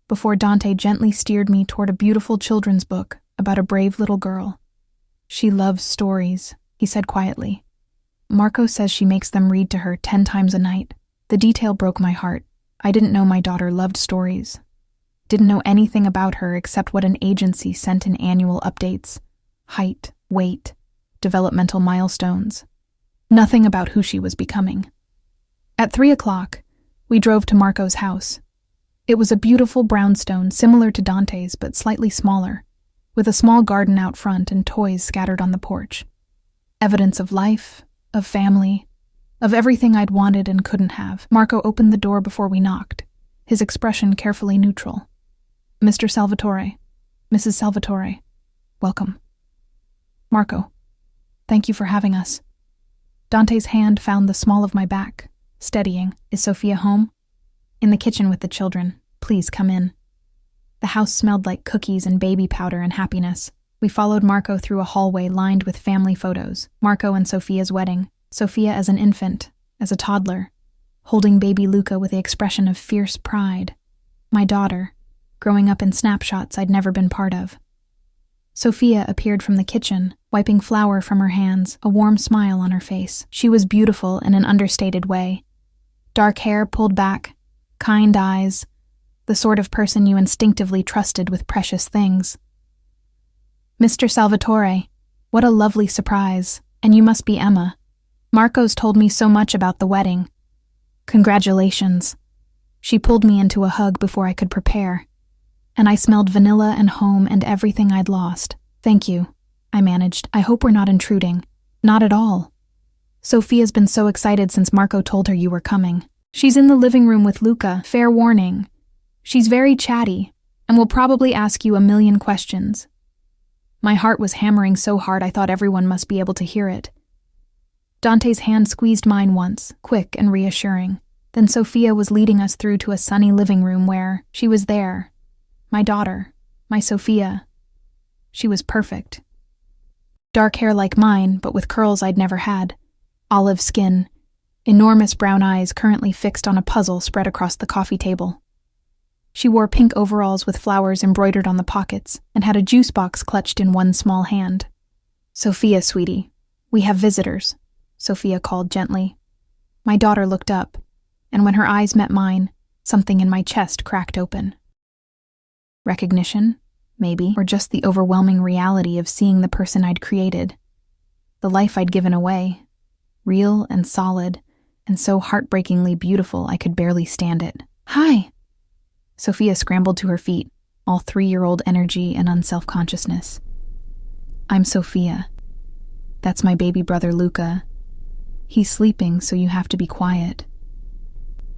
before Dante gently steered me toward a beautiful children's book about a brave little girl. She loves stories, he said quietly. Marco says she makes them read to her 10 times a night. The detail broke my heart. I didn't know my daughter loved stories. Didn't know anything about her except what an agency sent in annual updates. Height, weight, developmental milestones. Nothing about who she was becoming. At 3 o'clock, we drove to Marco's house. It was a beautiful brownstone similar to Dante's but slightly smaller, with a small garden out front and toys scattered on the porch. Evidence of life, of family, of everything I'd wanted and couldn't have. Marco opened the door before we knocked, his expression carefully neutral. Mr. Salvatore, Mrs. Salvatore, welcome. Marco, thank you for having us. Dante's hand found the small of my back, steadying. Is Sofia home? In the kitchen with the children. Please come in. The house smelled like cookies and baby powder and happiness. We followed Marco through a hallway lined with family photos. Marco and Sofia's wedding. Sofia as an infant, as a toddler, holding baby Luca with the expression of fierce pride. My daughter, growing up in snapshots I'd never been part of. Sofia appeared from the kitchen, wiping flour from her hands, a warm smile on her face. She was beautiful in an understated way. Dark hair pulled back, kind eyes, the sort of person you instinctively trusted with precious things. Mr. Salvatore, what a lovely surprise, and you must be Emma. Marco's told me so much about the wedding. Congratulations. She pulled me into a hug before I could prepare, and I smelled vanilla and home and everything I'd lost. Thank you, I managed. I hope we're not intruding. Not at all. Sofia's been so excited since Marco told her you were coming. She's in the living room with Luca, fair warning. She's very chatty, and will probably ask you a million questions. My heart was hammering so hard I thought everyone must be able to hear it. Dante's hand squeezed mine once, quick and reassuring. Then Sofia was leading us through to a sunny living room where she was there. My daughter, my Sofia. She was perfect. Dark hair like mine, but with curls I'd never had. Olive skin. Enormous brown eyes currently fixed on a puzzle spread across the coffee table. She wore pink overalls with flowers embroidered on the pockets and had a juice box clutched in one small hand. Sofia, sweetie, we have visitors, Sofia called gently. My daughter looked up, and when her eyes met mine, Something in my chest cracked open. Recognition, maybe, or just the overwhelming reality of seeing the person I'd created. The life I'd given away. Real and solid, and so heartbreakingly beautiful I could barely stand it. "Hi!" Sophia scrambled to her feet, all 3-year-old energy and unself-consciousness. "I'm Sophia. That's my baby brother Luca. He's sleeping, so you have to be quiet.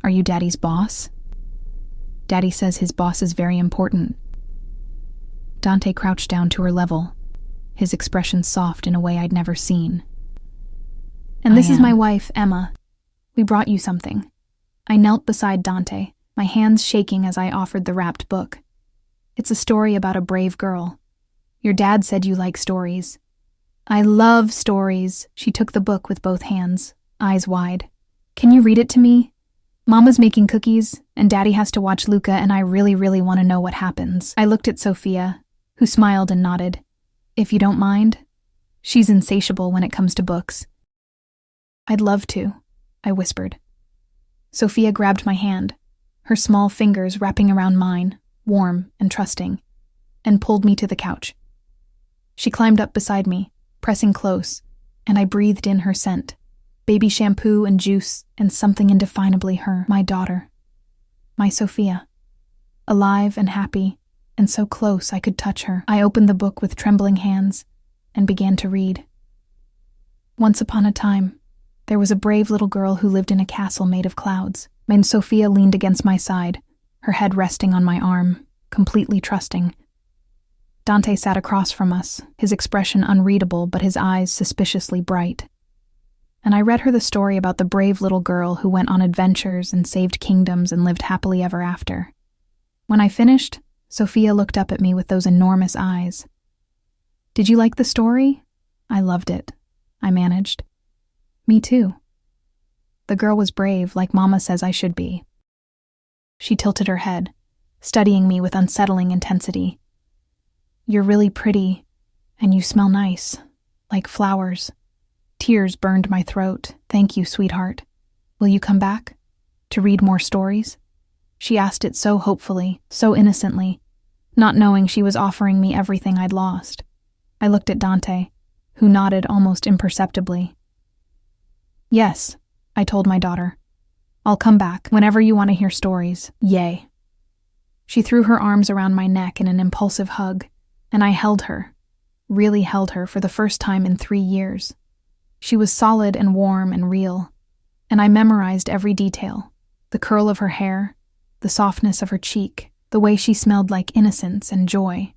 Are you Daddy's boss?" "Daddy says his boss is very important." Dante crouched down to her level, his expression soft in a way I'd never seen. "And this is my wife, Emma. We brought you something." I knelt beside Dante, my hands shaking as I offered the wrapped book. "It's a story about a brave girl. Your dad said you like stories." "I love stories." She took the book with both hands, eyes wide. "Can you read it to me? Mama's making cookies, and Daddy has to watch Luca, and I really, really want to know what happens." I looked at Sophia, who smiled and nodded. "If you don't mind." She's insatiable when it comes to books. "I'd love to," I whispered. Sophia grabbed my hand, her small fingers wrapping around mine, warm and trusting, and pulled me to the couch. She climbed up beside me, pressing close, and I breathed in her scent. Baby shampoo and juice, and something indefinably her, my daughter. My Sophia. Alive and happy, and so close I could touch her. I opened the book with trembling hands, and began to read. Once upon a time, there was a brave little girl who lived in a castle made of clouds. And Sophia leaned against my side, her head resting on my arm, completely trusting. Dante sat across from us, his expression unreadable but his eyes suspiciously bright. And I read her the story about the brave little girl who went on adventures and saved kingdoms and lived happily ever after. When I finished, Sophia looked up at me with those enormous eyes. "Did you like the story?" "I loved it," I managed. "Me too. The girl was brave, like Mama says I should be." She tilted her head, studying me with unsettling intensity. "You're really pretty, and you smell nice, like flowers." Tears burned my throat. "Thank you, sweetheart. Will you come back? To read more stories?" She asked it so hopefully, so innocently, not knowing she was offering me everything I'd lost. I looked at Dante, who nodded almost imperceptibly. "Yes," I told my daughter. "I'll come back whenever you want to hear stories. Yay." She threw her arms around my neck in an impulsive hug, and I held her, really held her for the first time in 3 years. She was solid and warm and real, and I memorized every detail, the curl of her hair, the softness of her cheek, the way she smelled like innocence and joy.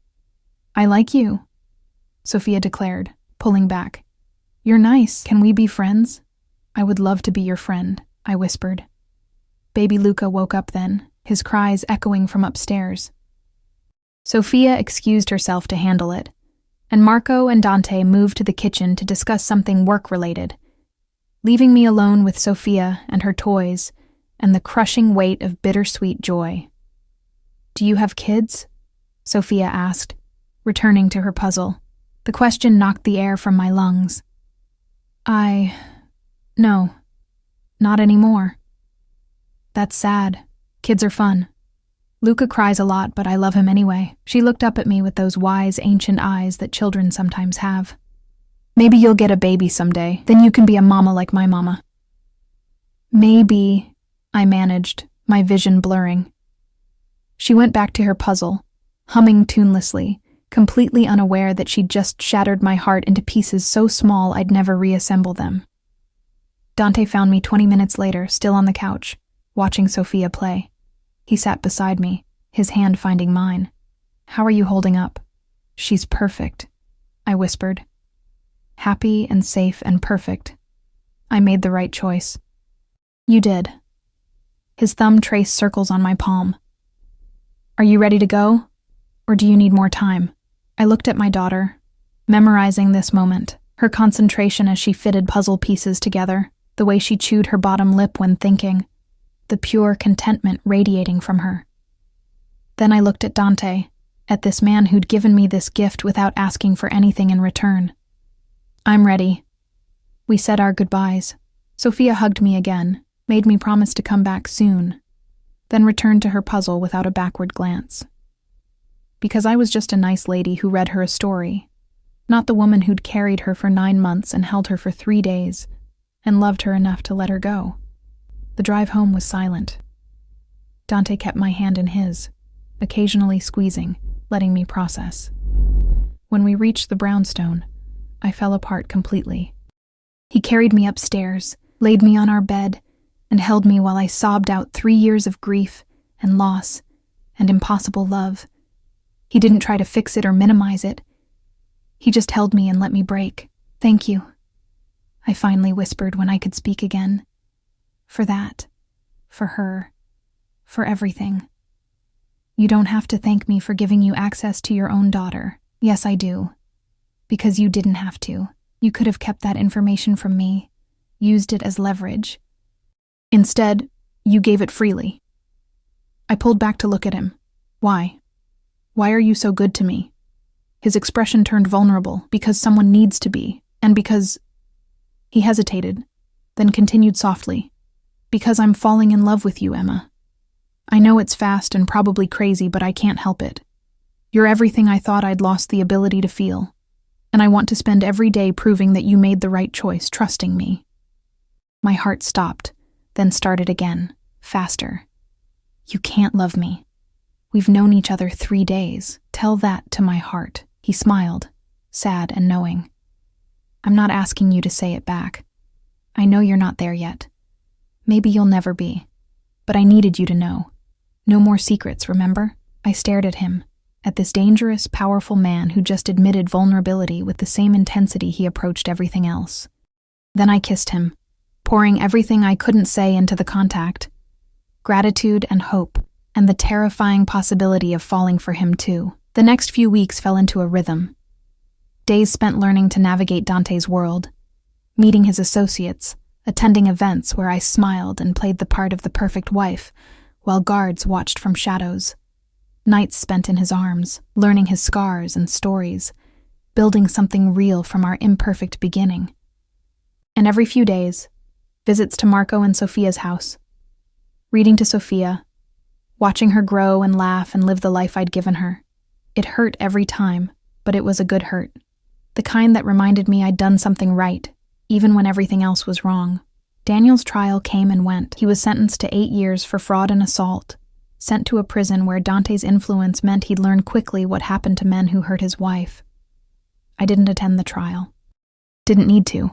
"I like you," Sophia declared, pulling back. "You're nice. Can we be friends?" "I would love to be your friend," I whispered. Baby Luca woke up then, his cries echoing from upstairs. Sophia excused herself to handle it, and Marco and Dante moved to the kitchen to discuss something work-related, leaving me alone with Sophia and her toys and the crushing weight of bittersweet joy. "Do you have kids?" Sophia asked, returning to her puzzle. The question knocked the air from my lungs. No, not anymore." "That's sad. Kids are fun. Luca cries a lot, but I love him anyway." She looked up at me with those wise, ancient eyes that children sometimes have. "Maybe you'll get a baby someday. Then you can be a mama like my mama." "Maybe," I managed, my vision blurring. She went back to her puzzle, humming tunelessly, completely unaware that she'd just shattered my heart into pieces so small I'd never reassemble them. Dante found me 20 minutes later, still on the couch, watching Sophia play. He sat beside me, his hand finding mine. "How are you holding up?" "She's perfect," I whispered. "Happy and safe and perfect. I made the right choice." "You did." His thumb traced circles on my palm. "Are you ready to go? Or do you need more time?" I looked at my daughter, memorizing this moment, her concentration as she fitted puzzle pieces together, the way she chewed her bottom lip when thinking, the pure contentment radiating from her. Then I looked at Dante, at this man who'd given me this gift without asking for anything in return. "I'm ready." We said our goodbyes. Sophia hugged me again, made me promise to come back soon. then returned to her puzzle without a backward glance. Because I was just a nice lady who read her a story, not the woman who'd carried her for 9 months and held her for 3 days, and loved her enough to let her go. The drive home was silent. Dante kept my hand in his, occasionally squeezing, letting me process. When we reached the brownstone, I fell apart completely. He carried me upstairs, laid me on our bed, and held me while I sobbed out 3 years of grief and loss and impossible love. He didn't try to fix it or minimize it. He just held me and let me break. "Thank you," I finally whispered when I could speak again. "For that, for her, for everything. You don't have to thank me for giving you access to your own daughter. Yes, I do. Because you didn't have to. You could have kept that information from me, used it as leverage. Instead, you gave it freely." I pulled back to look at him. "Why? Why are you so good to me?" His expression turned vulnerable, because someone needs to be, and because... He hesitated, then continued softly. "Because I'm falling in love with you, Emma. I know it's fast and probably crazy, but I can't help it. You're everything I thought I'd lost the ability to feel, and I want to spend every day proving that you made the right choice, trusting me." My heart stopped, then started again, faster. "You can't love me. We've known each other 3 days. Tell that to my heart." He smiled, sad and knowing. "I'm not asking you to say it back. I know you're not there yet. Maybe you'll never be. But I needed you to know. No more secrets, remember?" I stared at him, at this dangerous, powerful man who just admitted vulnerability with the same intensity he approached everything else. Then I kissed him, pouring everything I couldn't say into the contact. Gratitude and hope, and the terrifying possibility of falling for him too. The next few weeks fell into a rhythm. Days spent learning to navigate Dante's world, meeting his associates, attending events where I smiled and played the part of the perfect wife, while guards watched from shadows. Nights spent in his arms, learning his scars and stories, building something real from our imperfect beginning. And every few days, visits to Marco and Sophia's house. Reading to Sophia, watching her grow and laugh and live the life I'd given her. It hurt every time, but it was a good hurt. The kind that reminded me I'd done something right, even when everything else was wrong. Daniel's trial came and went. He was sentenced to 8 years for fraud and assault, sent to a prison where Dante's influence meant he'd learn quickly what happened to men who hurt his wife. I didn't attend the trial. Didn't need to.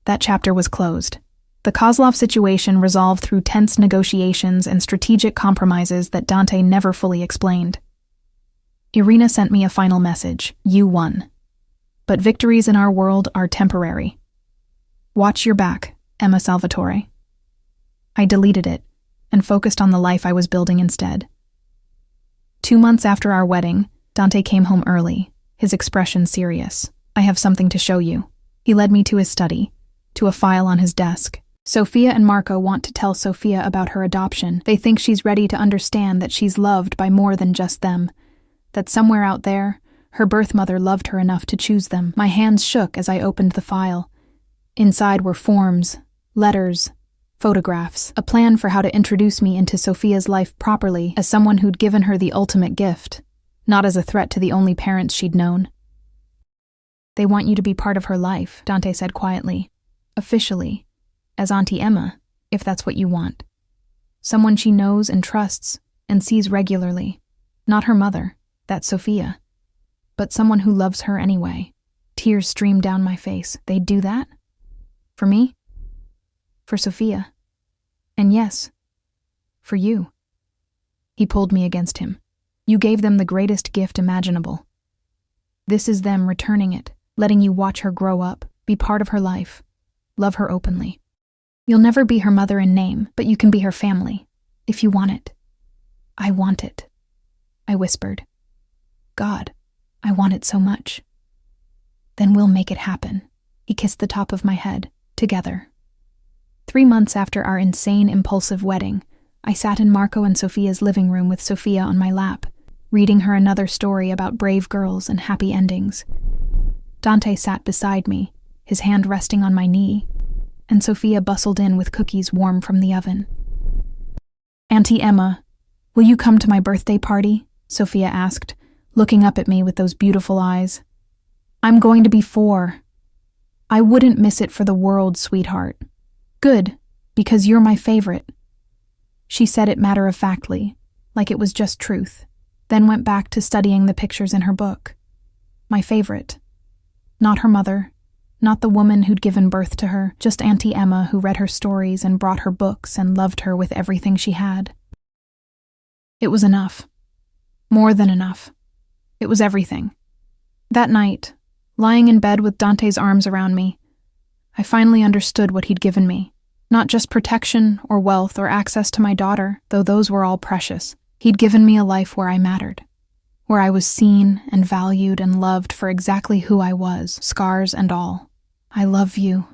That chapter was closed. The Kozlov situation resolved through tense negotiations and strategic compromises that Dante never fully explained. Irina sent me a final message. "You won. But victories in our world are temporary. Watch your back, Emma Salvatore." I deleted it and focused on the life I was building instead. 2 months after our wedding, Dante came home early, his expression serious. "I have something to show you." He led me to his study, to a file on his desk. "Sophia and Marco want to tell Sophia about her adoption. They think she's ready to understand that she's loved by more than just them, that somewhere out there, her birth mother loved her enough to choose them." My hands shook as I opened the file. Inside were forms, letters, photographs, a plan for how to introduce me into Sophia's life properly as someone who'd given her the ultimate gift, not as a threat to the only parents she'd known. "They want you to be part of her life," Dante said quietly. "Officially, as Auntie Emma, if that's what you want. Someone she knows and trusts and sees regularly. Not her mother, that's Sophia, but someone who loves her anyway." Tears streamed down my face. "They'd do that? For me? For Sophia? And yes, for you." He pulled me against him. "You gave them the greatest gift imaginable. This is them returning it, letting you watch her grow up, be part of her life, love her openly. You'll never be her mother in name, but you can be her family, if you want it." "I want it," I whispered. "God, I want it so much." "Then we'll make it happen." He kissed the top of my head, together. 3 months after our insane, impulsive wedding, I sat in Marco and Sophia's living room with Sophia on my lap, reading her another story about brave girls and happy endings. Dante sat beside me, his hand resting on my knee, and Sophia bustled in with cookies warm from the oven. Auntie Emma, will you come to my birthday party? Sophia asked, looking up at me with those beautiful eyes. I'm going to be 4. I wouldn't miss it for the world, sweetheart. Good, because you're my favorite. She said it matter-of-factly, like it was just truth, then went back to studying the pictures in her book. My favorite. Not her mother, not the woman who'd given birth to her, just Auntie Emma who read her stories and brought her books and loved her with everything she had. It was enough. More than enough. It was everything. That night, lying in bed with Dante's arms around me, I finally understood what he'd given me. Not just protection or wealth or access to my daughter, though those were all precious. He'd given me a life where I mattered, where I was seen and valued and loved for exactly who I was, scars and all. I love you,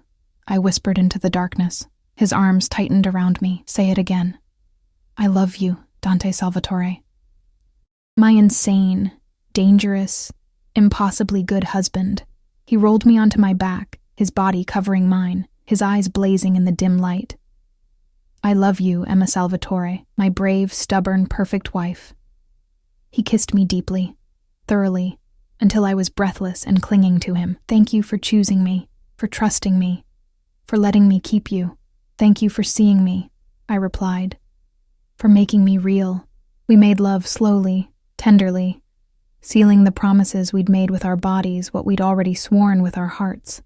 I whispered into the darkness. His arms tightened around me. Say it again. I love you, Dante Salvatore. My insane, dangerous, impossibly good husband. He rolled me onto my back, his body covering mine, his eyes blazing in the dim light. I love you, Emma Salvatore, my brave, stubborn, perfect wife. He kissed me deeply, thoroughly, until I was breathless and clinging to him. Thank you for choosing me, for trusting me, for letting me keep you. Thank you for seeing me, I replied, for making me real. We made love slowly, tenderly, sealing the promises we'd made with our bodies, what we'd already sworn with our hearts.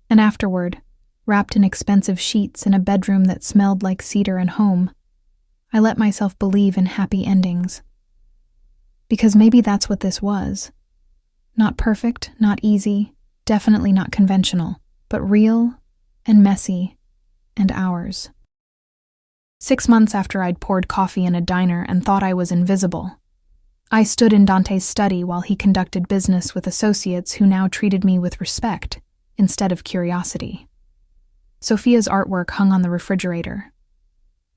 And afterward, wrapped in expensive sheets in a bedroom that smelled like cedar and home, I let myself believe in happy endings. Because maybe that's what this was. Not perfect, not easy, definitely not conventional, but real and messy and ours. 6 months after I'd poured coffee in a diner and thought I was invisible, I stood in Dante's study while he conducted business with associates who now treated me with respect instead of curiosity. Sophia's artwork hung on the refrigerator.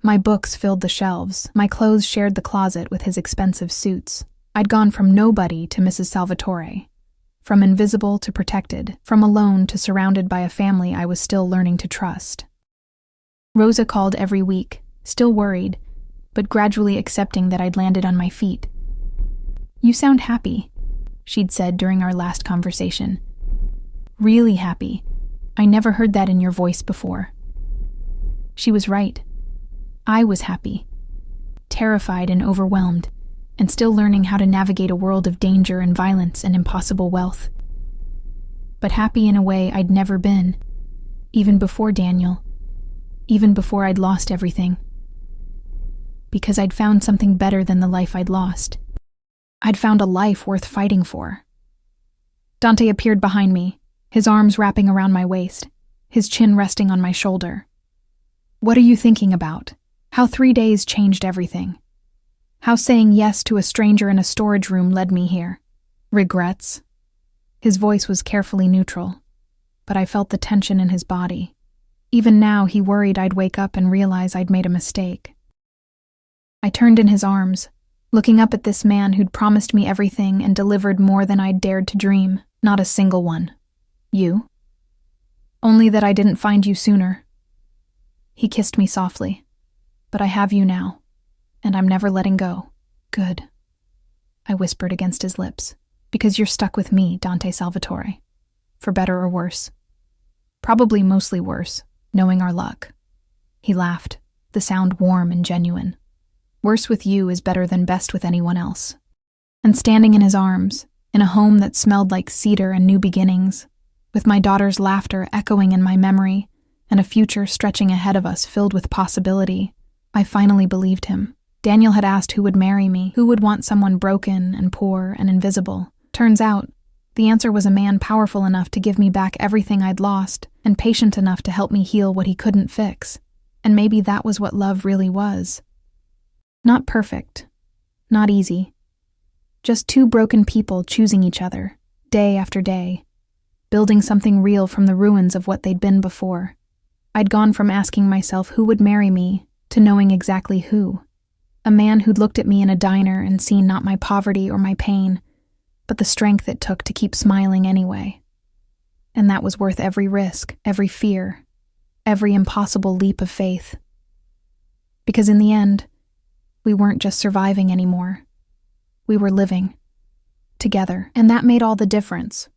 My books filled the shelves. My clothes shared the closet with his expensive suits. I'd gone from nobody to Mrs. Salvatore, from invisible to protected, from alone to surrounded by a family I was still learning to trust. Rosa called every week, still worried, but gradually accepting that I'd landed on my feet. You sound happy, she'd said during our last conversation. Really happy. I never heard that in your voice before. She was right. I was happy, terrified and overwhelmed, and still learning how to navigate a world of danger and violence and impossible wealth. But happy in a way I'd never been, even before Daniel, even before I'd lost everything. Because I'd found something better than the life I'd lost. I'd found a life worth fighting for. Dante appeared behind me, his arms wrapping around my waist, his chin resting on my shoulder. What are you thinking about? How 3 days changed everything. How saying yes to a stranger in a storage room led me here. Regrets? His voice was carefully neutral, but I felt the tension in his body. Even now, he worried I'd wake up and realize I'd made a mistake. I turned in his arms, looking up at this man who'd promised me everything and delivered more than I'd dared to dream. Not a single one. You? Only that I didn't find you sooner. He kissed me softly. But I have you now, and I'm never letting go. Good, I whispered against his lips, because you're stuck with me, Dante Salvatore. For better or worse. Probably mostly worse, knowing our luck. He laughed, the sound warm and genuine. Worse with you is better than best with anyone else. And standing in his arms, in a home that smelled like cedar and new beginnings, with my daughter's laughter echoing in my memory, and a future stretching ahead of us filled with possibility, I finally believed him. Daniel had asked who would marry me, who would want someone broken and poor and invisible. Turns out, the answer was a man powerful enough to give me back everything I'd lost, and patient enough to help me heal what he couldn't fix. And maybe that was what love really was. Not perfect, not easy. Just 2 broken people choosing each other, day after day, building something real from the ruins of what they'd been before. I'd gone from asking myself who would marry me to knowing exactly who. A man who'd looked at me in a diner and seen not my poverty or my pain, but the strength it took to keep smiling anyway. And that was worth every risk, every fear, every impossible leap of faith. Because in the end, We weren't just surviving anymore. We were living. Together. And that made all the difference.